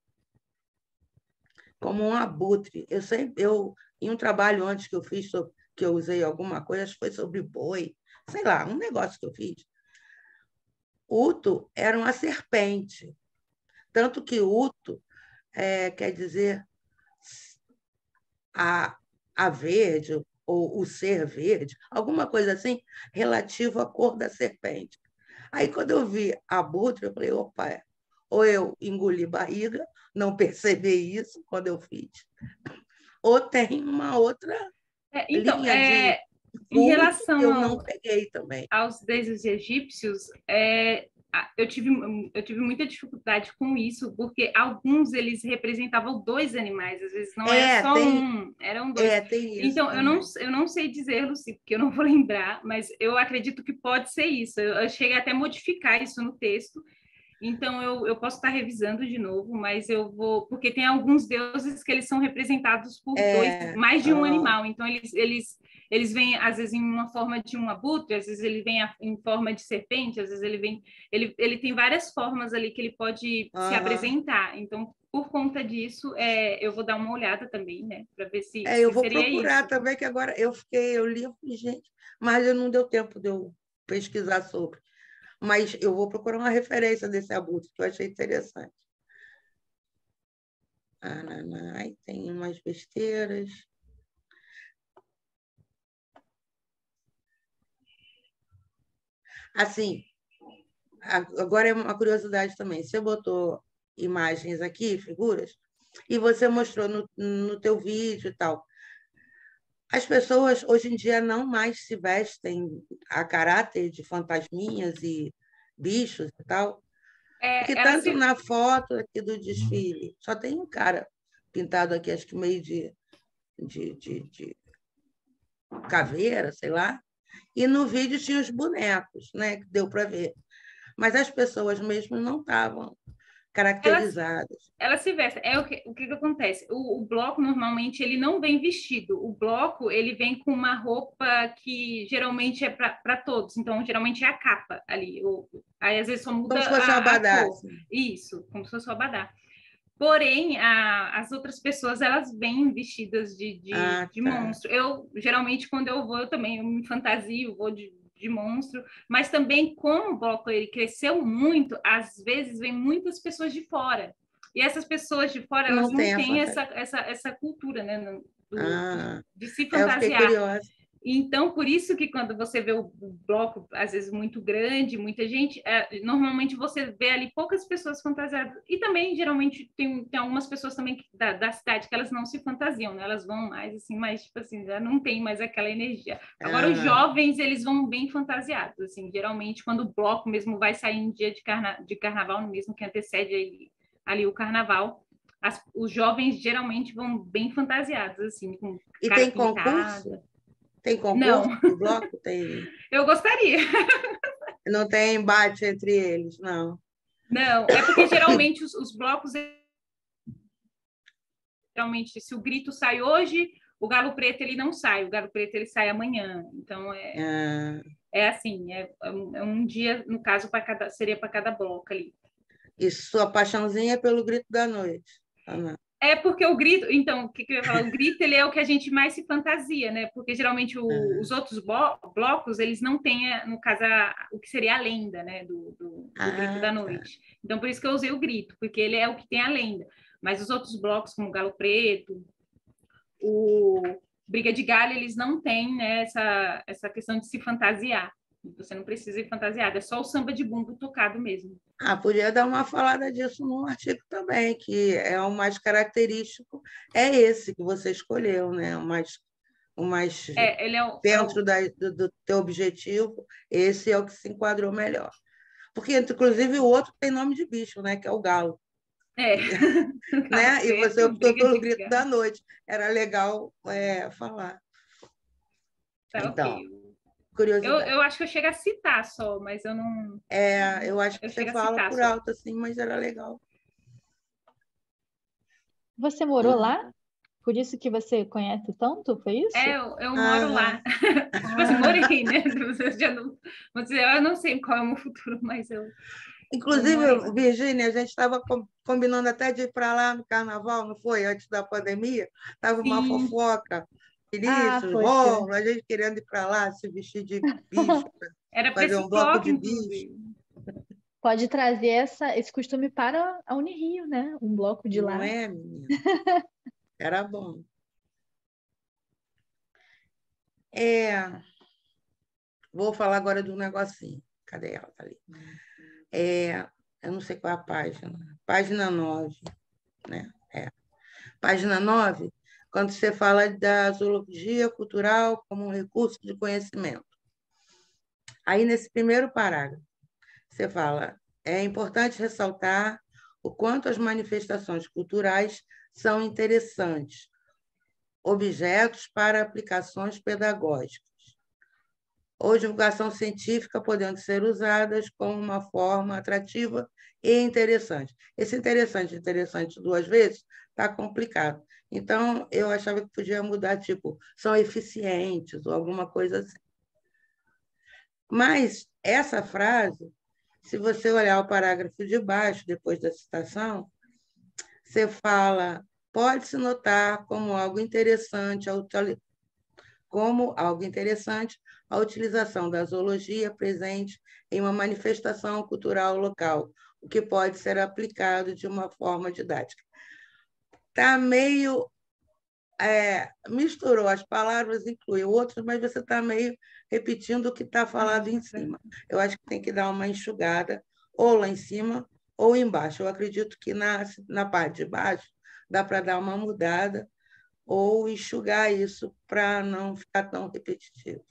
como um abutre. Em um trabalho antes que eu fiz, que eu usei alguma coisa, acho que foi sobre boi, sei lá, um negócio que eu fiz. Uto era uma serpente. Tanto que Uto quer dizer a verde, ou o ser verde, alguma coisa assim, relativo à cor da serpente. Aí, quando eu vi abutre, eu falei, opa, ou eu engoli barriga, não percebi isso quando eu fiz, ou tem uma outra Então, linha de em culto que eu não relação peguei também. aos deuses egípcios, eu tive muita dificuldade com isso, porque alguns eles representavam dois animais, às vezes não era só um, eram dois. Tem isso Então, também. eu não sei dizer, Lucy, porque eu não vou lembrar, mas eu acredito que pode ser isso. Eu cheguei até a modificar isso no texto, então eu posso estar revisando de novo, mas eu vou, porque tem alguns deuses que eles são representados por mais de um animal, então eles vêm às vezes em uma forma de um abutre, às vezes ele vem em forma de serpente, às vezes ele tem várias formas ali que ele pode se apresentar. Então, por conta disso, eu vou dar uma olhada também, né, para ver se eu vou seria procurar isso. também, que agora eu li, eu falei, gente, mas não deu tempo de eu pesquisar sobre. Mas eu vou procurar uma referência desse abutre, que eu achei interessante. Aí tem umas besteiras. Assim, agora é uma curiosidade também. Você botou imagens aqui, figuras, e você mostrou no teu vídeo e tal. As pessoas, hoje em dia, não mais se vestem a caráter de fantasminhas e bichos e tal. Porque tanto na foto aqui do desfile, só tem um cara pintado aqui, acho que meio de caveira, sei lá, e no vídeo tinha os bonecos, né, que deu para ver. Mas as pessoas mesmo não estavam caracterizadas. Elas se vestem. O que acontece? O bloco, normalmente, ele não vem vestido. O bloco, ele vem com uma roupa que geralmente é para todos. Então, geralmente é a capa ali. Aí, às vezes, só muda como se fosse um abadá, a cor. Assim. Isso, como se fosse um abadá. Porém, as outras pessoas, elas vêm vestidas de monstro. Eu, geralmente, quando eu vou, eu me fantasio, vou de monstro, mas também, como o bloco ele cresceu muito, às vezes vem muitas pessoas de fora. E essas pessoas de fora, elas não têm essa cultura, né? De se fantasiar. Eu fiquei curiosa. Então, por isso que quando você vê o bloco, às vezes, muito grande, muita gente, normalmente você vê ali poucas pessoas fantasiadas. E também, geralmente, tem algumas pessoas também da cidade que elas não se fantasiam, né? Elas vão mais, assim, mas, tipo assim, já não tem mais aquela energia. Agora, os jovens, eles vão bem fantasiados, assim. Geralmente, quando o bloco mesmo vai sair em dia de carnaval, mesmo que antecede ali o carnaval, os jovens geralmente vão bem fantasiados, assim, com cara tem pintada. Concurso? Tem concurso? Não. O bloco tem. Eu gostaria. Não tem embate entre eles, não. Não, é porque geralmente os blocos, geralmente, se o grito sai hoje, o Galo Preto ele não sai, o Galo Preto ele sai amanhã. Então é assim, é um dia, no caso, seria para cada bloco ali. E sua paixãozinha é pelo grito da noite, Ana? É porque o grito, então, o que eu ia falar? O grito, ele é o que a gente mais se fantasia, né? Porque geralmente os outros blocos, eles não têm, no caso, o que seria a lenda, né? Do grito da Tá. noite. Então, por isso que eu usei o grito, porque ele é o que tem a lenda. Mas os outros blocos, como o Galo Preto, o Briga de Galho, eles não têm, né, essa questão de se fantasiar. Você não precisa ir fantasiado, é só o samba de bumbo tocado mesmo. Podia dar uma falada disso num artigo também, que é o mais característico, é esse que você escolheu, né? O mais Ele dentro do teu objetivo, esse é o que se enquadrou melhor. Porque, inclusive, o outro tem nome de bicho, né? Que é o galo. Galo Né? E você Preto, optou Briga pelo de grito da Galho. noite. Era legal falar. Tá, Então, ok. curiosidade. Eu acho que eu chego a citar só, mas eu não. Eu acho que Eu você chego a fala citar por só. alto, assim, mas era legal. Você morou lá? Por isso que você conhece tanto? Foi isso? Eu moro Aham. lá. Tipo assim, morei, né? Eu já não, vou dizer, eu não sei qual é o meu futuro, mas eu morei Inclusive, lá. Virgínia, a gente estava combinando até de ir para lá no carnaval, não foi? Antes da pandemia. Estava uma Sim, fofoca. Ah, Vinícius, poxa. Rômulo, a gente querendo ir para lá, se vestir de bicho, era para fazer esse um bloco bloco, de bicho. inclusive. Pode trazer esse costume para a Unirio, né? Um bloco de Não lá. é, menina? Era bom. É, vou falar agora de um negocinho. Cadê ela? Tá ali. Eu não sei qual é a página. Página 9, né? Página 9, quando você fala da zoologia cultural como um recurso de conhecimento. Aí, nesse primeiro parágrafo, você fala: é importante ressaltar o quanto as manifestações culturais são interessantes, objetos para aplicações pedagógicas ou divulgação científica, podendo ser usadas como uma forma atrativa e interessante. Esse interessante duas vezes, está complicado. Então, eu achava que podia mudar, tipo, são eficientes ou alguma coisa assim. Mas essa frase, se você olhar o parágrafo de baixo, depois da citação, você fala: pode-se notar como algo interessante a utilização da zoologia presente em uma manifestação cultural local, o que pode ser aplicado de uma forma didática. Está meio misturou as palavras, incluiu outras, mas você está meio repetindo o que está falado em cima. Eu acho que tem que dar uma enxugada, ou lá em cima, ou embaixo. Eu acredito que na parte de baixo dá para dar uma mudada, ou enxugar isso para não ficar tão repetitivo.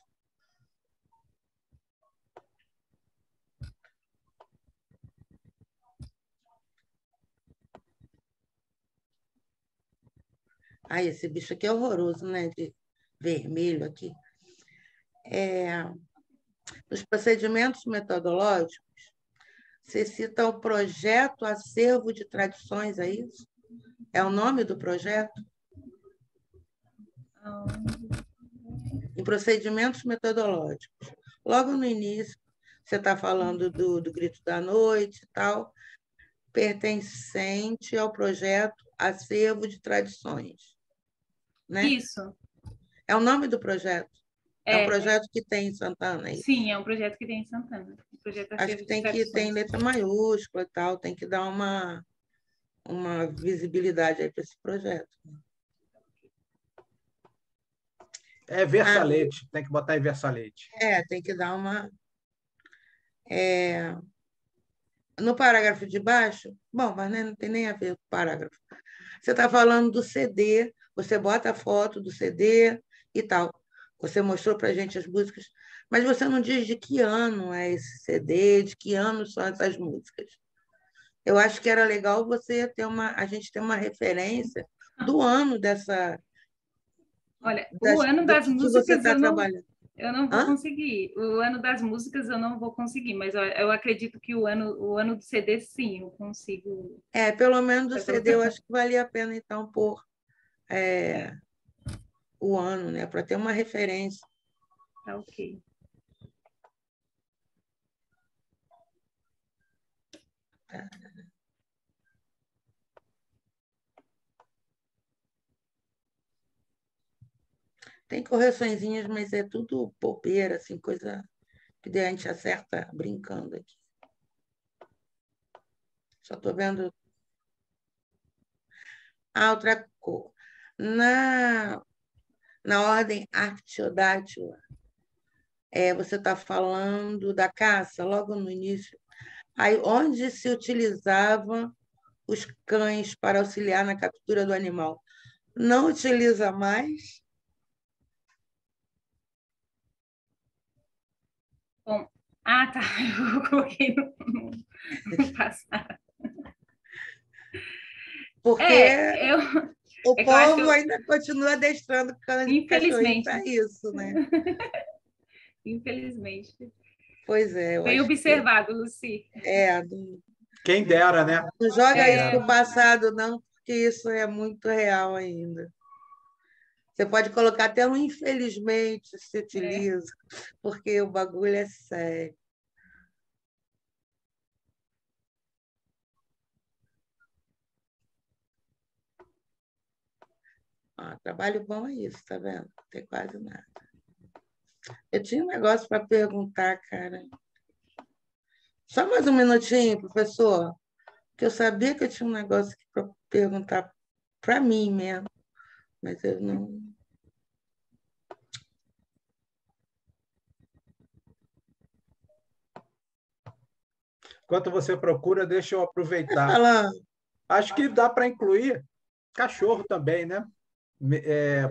Esse bicho aqui é horroroso, né? De vermelho aqui. Nos procedimentos metodológicos, você cita o projeto Acervo de Tradições, é isso? É o nome do projeto? Em procedimentos metodológicos. Logo no início, você está falando do Grito da Noite e tal, pertencente ao projeto Acervo de Tradições, né? Isso. É o nome do projeto. É um projeto que tem em Santana, é isso? Sim, é um projeto que tem em Santana. Um projeto Acho que Acervo de tem que ter em Tradições. letra maiúscula e tal, tem que dar uma visibilidade aí para esse projeto. É Versalete, tem que botar em Versalete. Tem que dar uma. No parágrafo de baixo, bom, mas não tem nem a ver com o parágrafo. Você está falando do CD, você bota a foto do CD e tal. Você mostrou para a gente as músicas, mas você não diz de que ano é esse CD, de que ano são essas músicas. Eu acho que era legal a gente ter uma referência do ano Olha, o ano do das que você músicas está trabalhando. eu não vou Hã? conseguir. O ano das músicas eu não vou conseguir, mas eu acredito que o ano do CD, sim, eu consigo. Pelo menos do CD, eu acho que valia a pena, então, pôr o ano, né, para ter uma referência. Tá ok. Tem correçõezinhas, mas é tudo bobeira, assim, coisa que daí a gente acerta brincando aqui. Só estou vendo. Outra cor. Na ordem Artiodátila, você está falando da caça, logo no início. Aí, onde se utilizavam os cães para auxiliar na captura do animal? Não utiliza mais? Bom, tá. Eu coloquei no passado. Porque Eu, o é que eu acho povo ainda continua adestrando cães e cachorrinhos infelizmente, para isso, né? infelizmente. Pois é, eu Bem acho observado, Luci. não Quem dera, né? joga isso É, para o passado, não, porque isso é muito real ainda. Você pode colocar até um infelizmente se utiliza, porque o bagulho é sério. Trabalho bom é isso, tá vendo? Não tem quase nada. Eu tinha um negócio para perguntar, cara. Só mais um minutinho, professor, que eu sabia que eu tinha um negócio para perguntar para mim mesmo, mas eu não. Enquanto você procura, deixa eu aproveitar. Falando. Acho que dá para incluir cachorro também, né?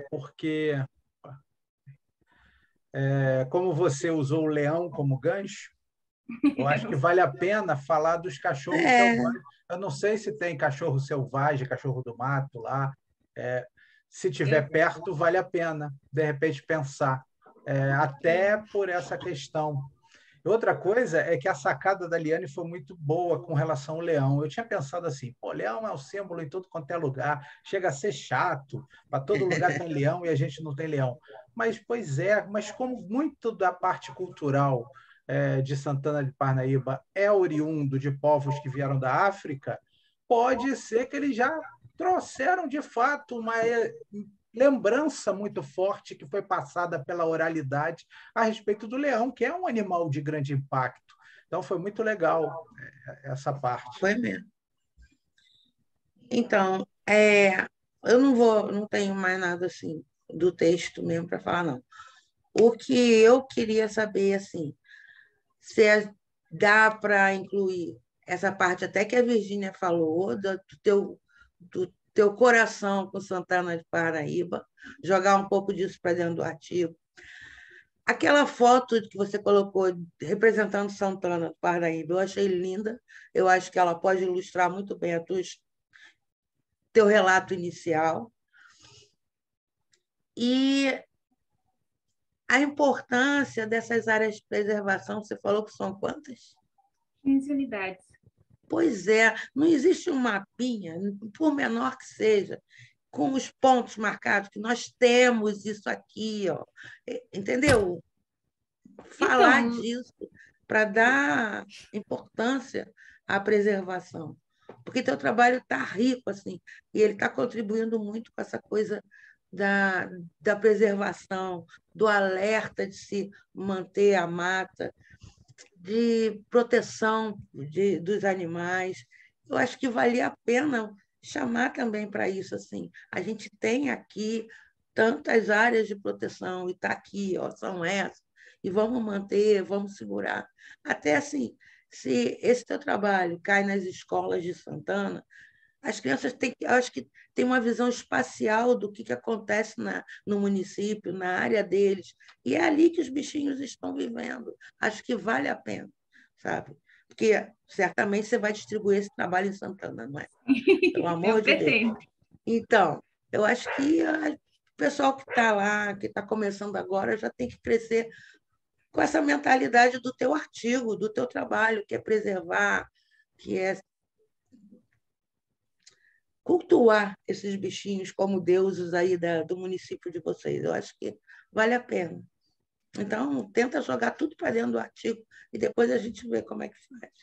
Porque, como você usou o leão como gancho, eu acho que vale a pena falar dos cachorros selvagens. Eu não sei se tem cachorro selvagem, cachorro do mato lá. Se tiver perto, vale a pena, de repente, pensar. Até por essa questão. Outra coisa é que a sacada da Liane foi muito boa com relação ao leão. Eu tinha pensado assim, pô, leão é um símbolo em tudo quanto é lugar, chega a ser chato, para todo lugar tem leão e a gente não tem leão. Mas, pois é, mas como muito da parte cultural de Santana de Parnaíba é oriundo de povos que vieram da África, pode ser que eles já trouxeram, de fato, uma lembrança muito forte que foi passada pela oralidade a respeito do leão, que é um animal de grande impacto. Então, foi muito legal essa parte. Foi mesmo. Então, eu não tenho mais nada assim do texto mesmo para falar, não. O que eu queria saber, assim, se dá para incluir essa parte até que a Virgínia falou, do teu coração com Santana de Paraíba, jogar um pouco disso para dentro do artigo. Aquela foto que você colocou representando Santana de Paraíba, eu achei linda, eu acho que ela pode ilustrar muito bem teu relato inicial. E a importância dessas áreas de preservação, você falou que são quantas? 15 unidades. Pois é, não existe um mapinha, por menor que seja, com os pontos marcados, que nós temos isso aqui, ó. Entendeu? Falar Então, disso para dar importância à preservação. Porque teu trabalho está rico, assim, e ele está contribuindo muito com essa coisa da preservação, do alerta de se manter a mata, de proteção dos animais. Eu acho que valia a pena chamar também para isso. Assim. A gente tem aqui tantas áreas de proteção, e está aqui, ó, são essas, e vamos manter, vamos segurar. Até assim, se esse teu trabalho cai nas escolas de Santana, as crianças têm, eu acho que tem uma visão espacial do que acontece no município, na área deles, e é ali que os bichinhos estão vivendo. Acho que vale a pena, sabe? Porque certamente você vai distribuir esse trabalho em Santana, não é? Pelo amor de Deus. Então, eu acho que o pessoal que está lá, que está começando agora, já tem que crescer com essa mentalidade do teu artigo, do teu trabalho, que é preservar, que é cultuar esses bichinhos como deuses aí do município de vocês. Eu acho que vale a pena. Então, tenta jogar tudo para dentro do artigo e depois a gente vê como é que faz.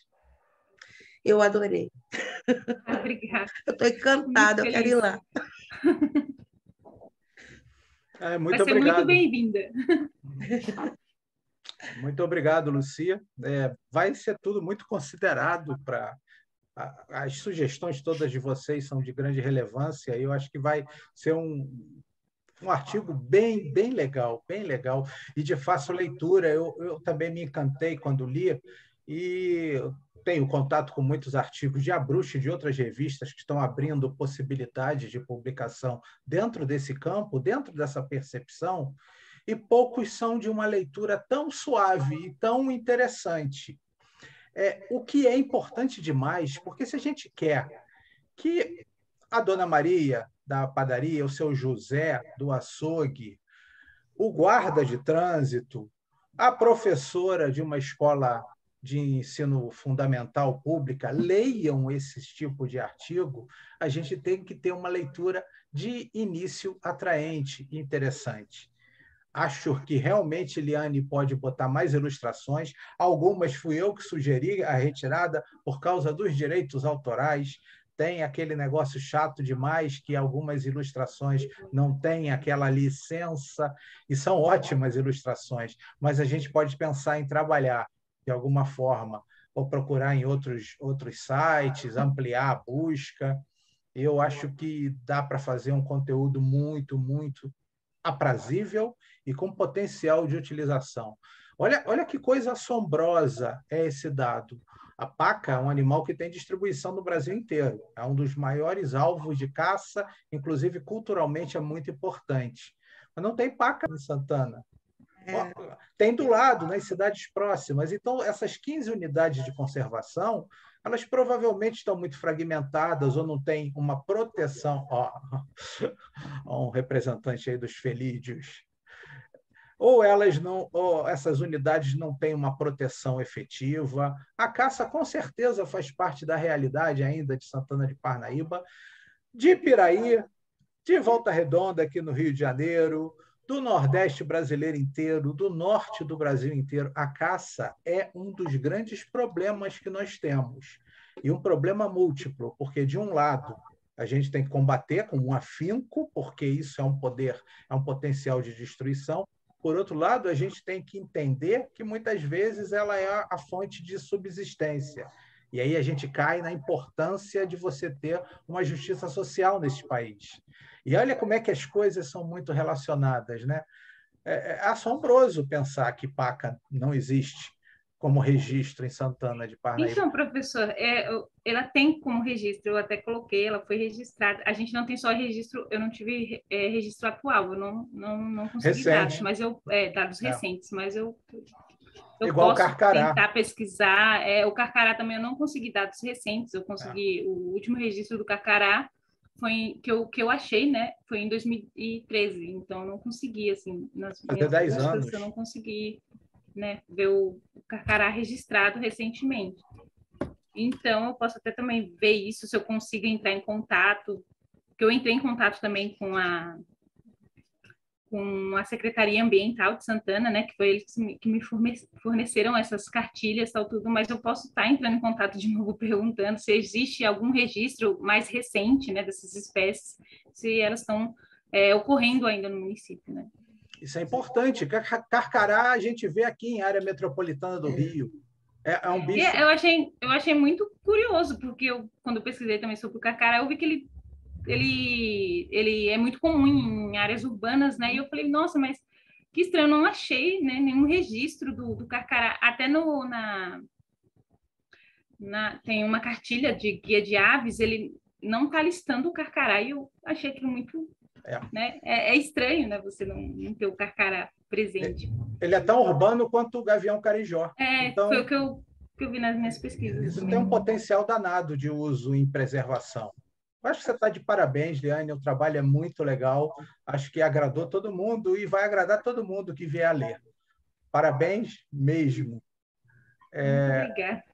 Eu adorei. Obrigada. Eu estou encantada, eu quero ir lá. Muito Vai ser muito obrigado. bem-vinda. Muito obrigado, Lucia. Vai ser tudo muito considerado para as sugestões todas de vocês são de grande relevância e eu acho que vai ser um artigo bem legal e de fácil leitura. Eu também me encantei quando li e tenho contato com muitos artigos de Abruzzo e de outras revistas que estão abrindo possibilidades de publicação dentro desse campo, dentro dessa percepção, e poucos são de uma leitura tão suave e tão interessante. O que é importante demais, porque se a gente quer que a Dona Maria da padaria, o seu José do açougue, o guarda de trânsito, a professora de uma escola de ensino fundamental pública leiam esse tipo de artigo, a gente tem que ter uma leitura de início atraente e interessante. Acho que realmente Eliane pode botar mais ilustrações. Algumas fui eu que sugeri a retirada por causa dos direitos autorais. Tem aquele negócio chato demais que algumas ilustrações não têm aquela licença, e são ótimas ilustrações, mas a gente pode pensar em trabalhar de alguma forma, ou procurar em outros sites, ampliar a busca. Eu acho que dá para fazer um conteúdo muito aprazível e com potencial de utilização. Olha que coisa assombrosa é esse dado. A paca é um animal que tem distribuição no Brasil inteiro. É um dos maiores alvos de caça, inclusive culturalmente é muito importante. Mas não tem paca em Santana. Tem do lado, nas cidades próximas. Então, essas 15 unidades de conservação, elas provavelmente estão muito fragmentadas ou não têm uma proteção. Um representante aí dos felídeos. Ou essas unidades não têm uma proteção efetiva. A caça, com certeza, faz parte da realidade ainda de Santana de Parnaíba, de Piraí, de Volta Redonda, aqui no Rio de Janeiro, do Nordeste brasileiro inteiro, do Norte do Brasil inteiro. A caça é um dos grandes problemas que nós temos. E um problema múltiplo, porque, de um lado, a gente tem que combater com um afinco, porque isso é um poder, é um potencial de destruição. Por outro lado, a gente tem que entender que, muitas vezes, ela é a fonte de subsistência. E aí a gente cai na importância de você ter uma justiça social nesse país. E olha como é que as coisas são muito relacionadas, né? É assombroso pensar que paca não existe como registro em Santana de Parnaíba. Então, professor, ela tem como registro, eu até coloquei, ela foi registrada. A gente não tem só registro, eu não tive registro atual, eu não consegui dados, mas dados recentes, mas eu igual posso Carcará. tentar pesquisar. O Carcará também eu não consegui dados recentes, eu consegui o último registro do Carcará que eu achei, né? Foi em 2013, então eu não consegui, assim, nas minhas 10 buscas, anos. eu não consegui, né, ver o Carcará registrado recentemente. Então, eu posso até também ver isso, se eu consigo entrar em contato, porque eu entrei em contato também com a Secretaria Ambiental de Santana, né, que foi eles que me forneceram essas cartilhas, tal, tudo, mas eu posso estar entrando em contato de novo perguntando se existe algum registro mais recente, né, dessas espécies, se elas estão ocorrendo ainda no município, né. Isso é importante. Carcará a gente vê aqui em área metropolitana do Rio. É um bicho... Eu achei muito curioso, porque quando eu pesquisei também sobre o carcará, eu vi que ele é muito comum em áreas urbanas, né? E eu falei, nossa, mas que estranho, eu não achei, né, nenhum registro do carcará. Até tem uma cartilha de guia de aves, ele não está listando o carcará, e eu achei aquilo muito... Né? É estranho, né, você não ter o carcará presente. Ele é tão urbano quanto o gavião carijó. Então, foi o que eu vi nas minhas pesquisas. Isso tem um potencial danado de uso em preservação. Acho que você está de parabéns, Liane, o trabalho é muito legal, acho que agradou todo mundo e vai agradar todo mundo que vier a ler. Parabéns mesmo. Muito obrigada.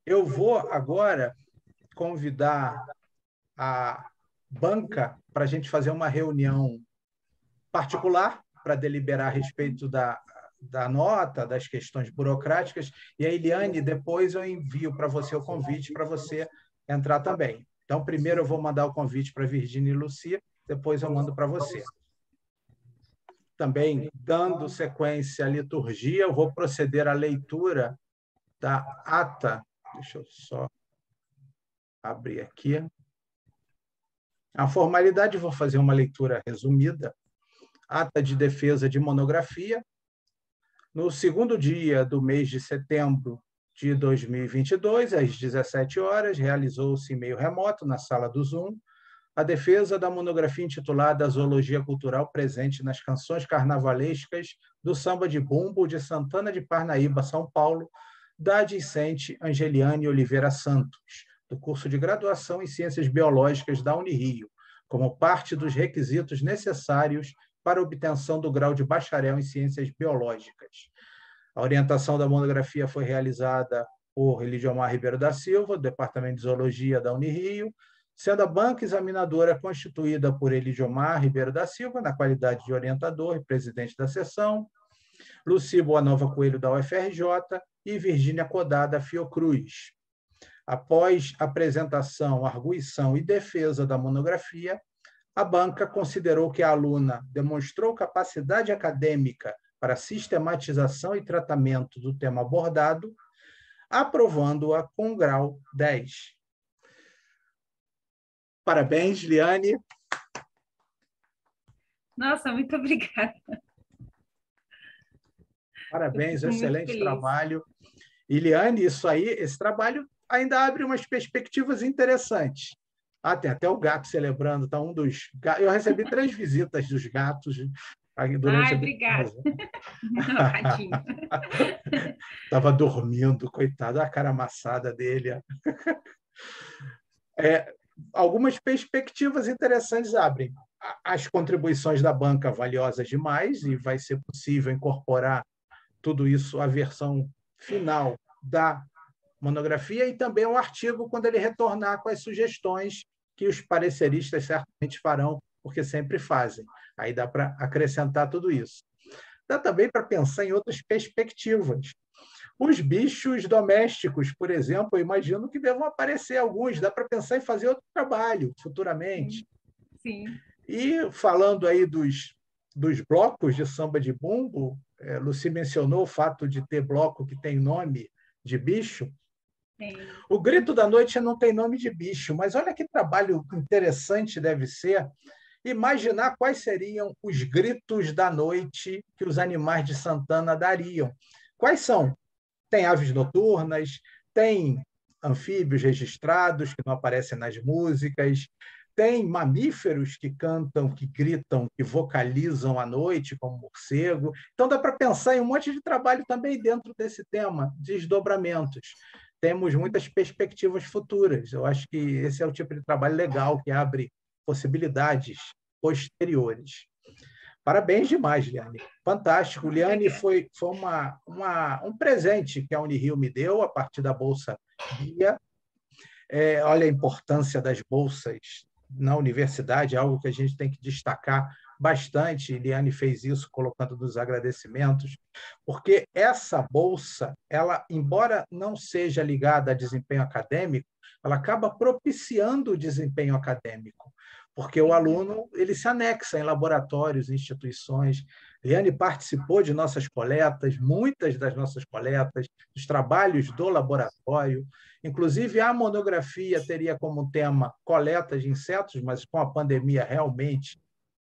Eu vou agora convidar a banca para a gente fazer uma reunião particular para deliberar a respeito da nota, das questões burocráticas, e a Eliane, depois eu envio para você o convite para você entrar também. Então, primeiro eu vou mandar o convite para Virgínia e Lucia, depois eu mando para você. também dando sequência à liturgia, eu vou proceder à leitura da ata. Deixa eu só abrir aqui. A formalidade, vou fazer uma leitura resumida. Ata de defesa de monografia. No segundo dia do mês de setembro de 2022, às 17 horas, realizou-se em meio remoto, na sala do Zoom, a defesa da monografia intitulada Zoologia Cultural presente nas canções carnavalescas do Samba de Bumbo de Santana de Parnaíba, São Paulo, da discente Angeliane Oliveira Santos, do curso de graduação em Ciências Biológicas da Unirio, como parte dos requisitos necessários para a obtenção do grau de bacharel em Ciências Biológicas. A orientação da monografia foi realizada por Elidiomar Ribeiro da Silva, do Departamento de Zoologia da Unirio, sendo a banca examinadora constituída por Elidiomar Ribeiro da Silva, na qualidade de orientador e presidente da sessão, Luci Boanova Coelho, da UFRJ, e Virgínia Codá, da Fiocruz. Após apresentação, arguição e defesa da monografia, a banca considerou que a aluna demonstrou capacidade acadêmica para sistematização e tratamento do tema abordado, aprovando-a com grau 10. Parabéns, Liane. Nossa, muito obrigada. Parabéns, excelente trabalho. E, Liane, esse trabalho ainda abre umas perspectivas interessantes. Tem até o gato celebrando, tá um dos gatos. Eu recebi 3 visitas dos gatos durante a obrigada. Estava dormindo, coitado, a cara amassada dele. Algumas perspectivas interessantes abrem. As contribuições da banca valiosas demais, e vai ser possível incorporar tudo isso à versão final da monografia, e também o artigo, quando ele retornar com as sugestões que os pareceristas certamente farão, porque sempre fazem. Aí dá para acrescentar tudo isso. Dá também para pensar em outras perspectivas. Os bichos domésticos, por exemplo, eu imagino que devam aparecer alguns. Dá para pensar em fazer outro trabalho futuramente. Sim. E falando aí dos blocos de samba de bumbo, Luci mencionou o fato de ter bloco que tem nome de bicho. Sim. O Grito da Noite não tem nome de bicho, mas olha que trabalho interessante deve ser imaginar quais seriam os gritos da noite que os animais de Santana dariam. Quais são? Tem aves noturnas, tem anfíbios registrados que não aparecem nas músicas, tem mamíferos que cantam, que gritam, que vocalizam à noite, como morcego. Então, dá para pensar em um monte de trabalho também dentro desse tema, desdobramentos. Temos muitas perspectivas futuras. Eu acho que esse é o tipo de trabalho legal que abre possibilidades posteriores. Parabéns demais, Liane. Fantástico. Liane, foi um presente que a Unirio me deu a partir da Bolsa Guia. Olha a importância das bolsas na universidade, algo que a gente tem que destacar bastante. Liane fez isso colocando nos agradecimentos, porque essa bolsa, ela, embora não seja ligada a desempenho acadêmico, ela acaba propiciando o desempenho acadêmico, porque o aluno ele se anexa em laboratórios, instituições. Liane participou de nossas coletas, muitas das nossas coletas, dos trabalhos do laboratório. Inclusive, a monografia teria como tema coleta de insetos, mas com a pandemia realmente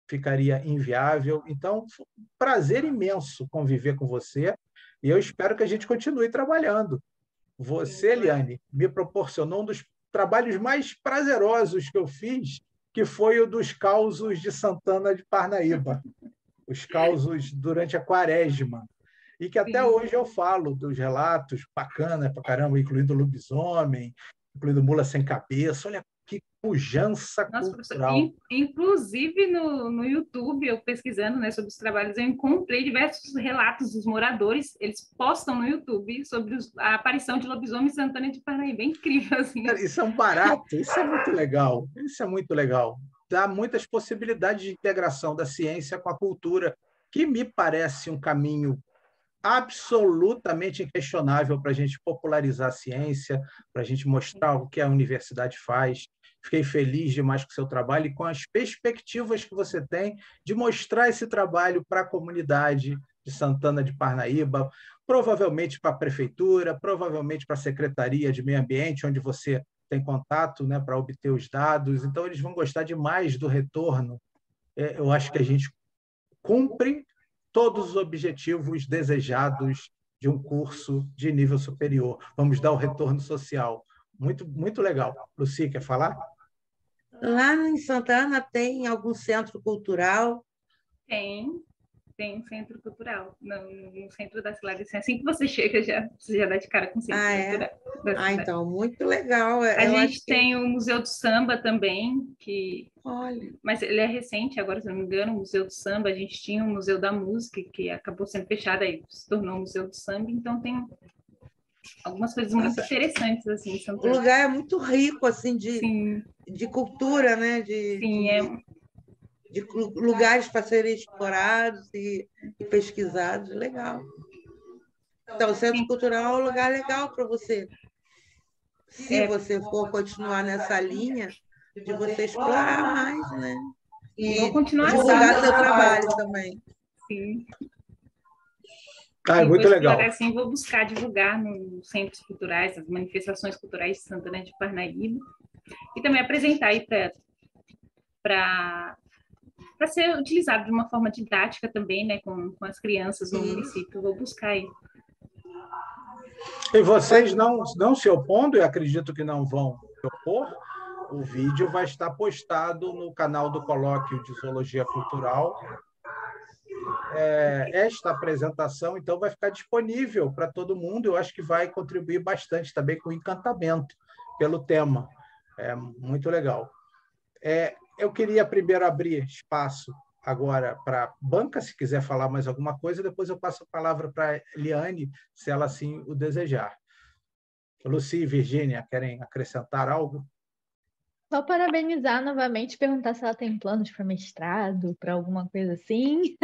ficaria inviável. Então, foi um prazer imenso conviver com você, e eu espero que a gente continue trabalhando. Você, Liane, me proporcionou um dos trabalhos mais prazerosos que eu fiz, que foi o dos causos de Santana de Parnaíba, os causos durante a Quaresma, e que até hoje eu falo dos relatos bacanas para caramba, incluindo lobisomem, incluindo mula sem cabeça. Olha que pujança cultural. Inclusive, no YouTube, eu pesquisando, né, sobre os trabalhos, eu encontrei diversos relatos dos moradores, eles postam no YouTube sobre a aparição de lobisomem em Santana de Parnaíba. É incrível, assim. Isso é um barato, isso é muito legal, isso é muito legal. Dá muitas possibilidades de integração da ciência com a cultura, que me parece um caminho absolutamente inquestionável para a gente popularizar a ciência, para a gente mostrar o que a universidade faz. Fiquei feliz demais com o seu trabalho e com as perspectivas que você tem de mostrar esse trabalho para a comunidade de Santana de Parnaíba, provavelmente para a prefeitura, provavelmente para a Secretaria de Meio Ambiente, onde você tem contato, né, para obter os dados. Então, eles vão gostar demais do retorno. Eu acho que a gente cumpre todos os objetivos desejados de um curso de nível superior. Vamos dar o retorno social. Muito, muito legal. Lucy, quer falar? Lá em Santana tem algum centro cultural? Tem um centro cultural no centro da cidade. Assim que você chega, você já dá de cara com o centro cultural da cidade. Então, muito legal. A gente tem o Museu do Samba também, Olha. Mas ele é recente, agora, se não me engano, o Museu do Samba. A gente tinha o Museu da Música, que acabou sendo fechado, aí se tornou o Museu do Samba. Então, tem algumas coisas muito interessantes, assim. O lugar é muito rico, assim, Sim. de cultura, né? Sim, de lugares para serem explorados e pesquisados. Legal. Então, o Centro Cultural é um lugar legal para você. Se você for continuar nessa linha, de você explorar mais, né? E vou continuar divulgar seu trabalho também. Sim. É muito legal. Assim, vou buscar divulgar nos centros culturais, as manifestações culturais de Santana de Parnaíba, e também apresentar aí para ser utilizado de uma forma didática também, né, com as crianças no município. Eu vou buscar aí. E vocês não se opondo, e acredito que não vão se opor, o vídeo vai estar postado no canal do Colóquio de Zoologia Cultural. Esta apresentação, então, vai ficar disponível para todo mundo. Eu acho que vai contribuir bastante também com o encantamento pelo tema. É muito legal. Eu queria primeiro abrir espaço agora para a banca, se quiser falar mais alguma coisa, depois eu passo a palavra para a Eliane, se ela assim o desejar. Lucy e Virgínia, querem acrescentar algo? Só parabenizar novamente, perguntar se ela tem planos para mestrado, para alguma coisa assim.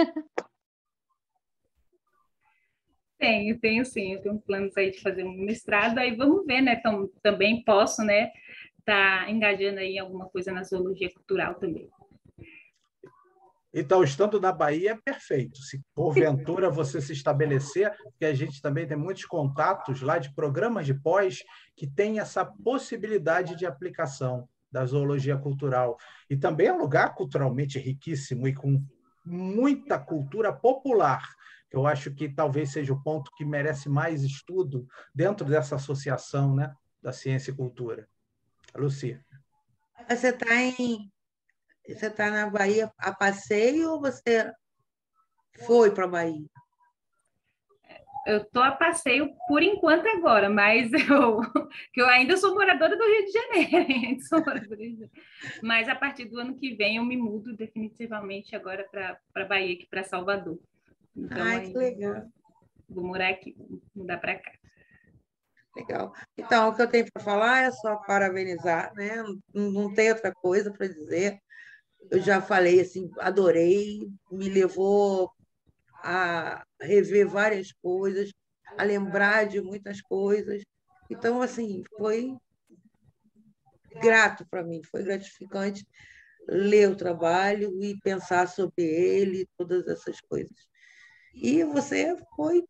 Tenho sim, eu tenho planos aí de fazer um mestrado, aí vamos ver, né? Então, também posso, né, tá engajando aí em alguma coisa na zoologia cultural também. Então, estando na Bahia, é perfeito. Se porventura você se estabelecer, porque a gente também tem muitos contatos lá de programas de pós que tem essa possibilidade de aplicação da zoologia cultural. E também é um lugar culturalmente riquíssimo e com muita cultura popular. Eu acho que talvez seja o ponto que merece mais estudo dentro dessa associação, né, da ciência e cultura. Lucy. Você está na Bahia a passeio ou você foi para a Bahia? Eu estou a passeio por enquanto agora, mas eu ainda sou moradora do Rio de Janeiro. Mas a partir do ano que vem eu me mudo definitivamente agora para a Bahia, aqui para Salvador. Então, que legal. Vou morar aqui, vou mudar para cá. Legal. Então, o que eu tenho para falar é só parabenizar, né? Não tem outra coisa para dizer. Eu já falei assim, adorei, me levou a rever várias coisas, a lembrar de muitas coisas. Então, assim, foi grato para mim, foi gratificante ler o trabalho e pensar sobre ele, todas essas coisas. E você foi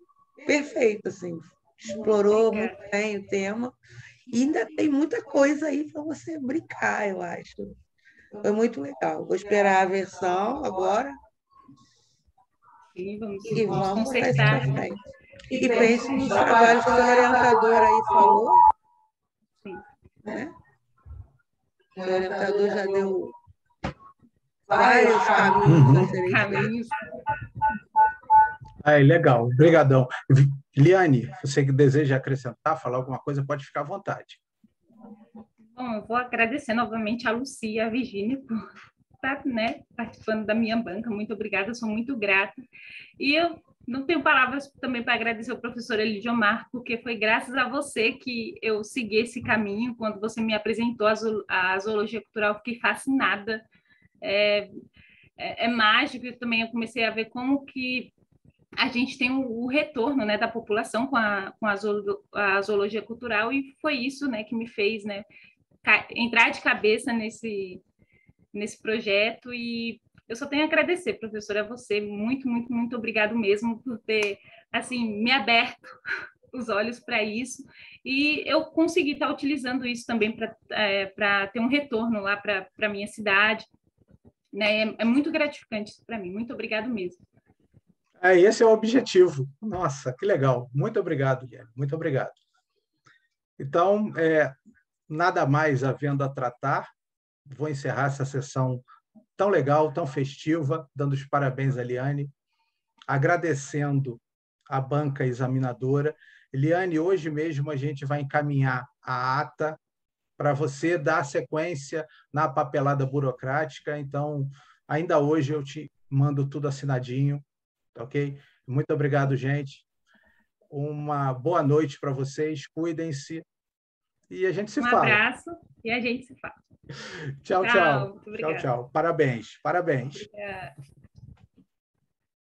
perfeito, assim, explorou muito bem o tema e ainda tem muita coisa aí para você brincar, eu acho. Foi muito legal. Vou esperar a versão agora. Sim, vamos consertar. E pense nos trabalhos que o orientador aí falou. Sim. Né? O orientador já deu vários caminhos a serem feitos. Legal, obrigadão. Liane, você que deseja acrescentar, falar alguma coisa, pode ficar à vontade. Bom, eu vou agradecer novamente a Lucy e a Virgínia por estar, né, participando da minha banca. Muito obrigada, sou muito grata. E eu não tenho palavras também para agradecer ao professor Elidiomar, porque foi graças a você que eu segui esse caminho. Quando você me apresentou a zoologia cultural, eu fiquei fascinada. É mágico, e também eu comecei a ver como que a gente tem o retorno, né, da população com a zoologia cultural, e foi isso, né, que me fez, né, entrar de cabeça nesse projeto, e eu só tenho a agradecer, professora, a você, muito, muito, muito obrigado mesmo por ter, assim, me aberto os olhos para isso, e eu consegui estar utilizando isso também para ter um retorno lá para a minha cidade, né? É muito gratificante isso para mim, muito obrigado mesmo. Esse é o objetivo. Nossa, que legal. Muito obrigado, Guilherme. Muito obrigado. Então, nada mais havendo a tratar, vou encerrar essa sessão tão legal, tão festiva, dando os parabéns a Eliane, agradecendo a banca examinadora. Eliane, hoje mesmo a gente vai encaminhar a ata para você dar sequência na papelada burocrática. Então, ainda hoje eu te mando tudo assinadinho, tá ok? Muito obrigado, gente. Uma boa noite para vocês, cuidem-se e a gente se fala. Um abraço e a gente se fala. Tchau, tchau. Muito obrigada. Tchau, tchau. Parabéns, parabéns. Obrigada.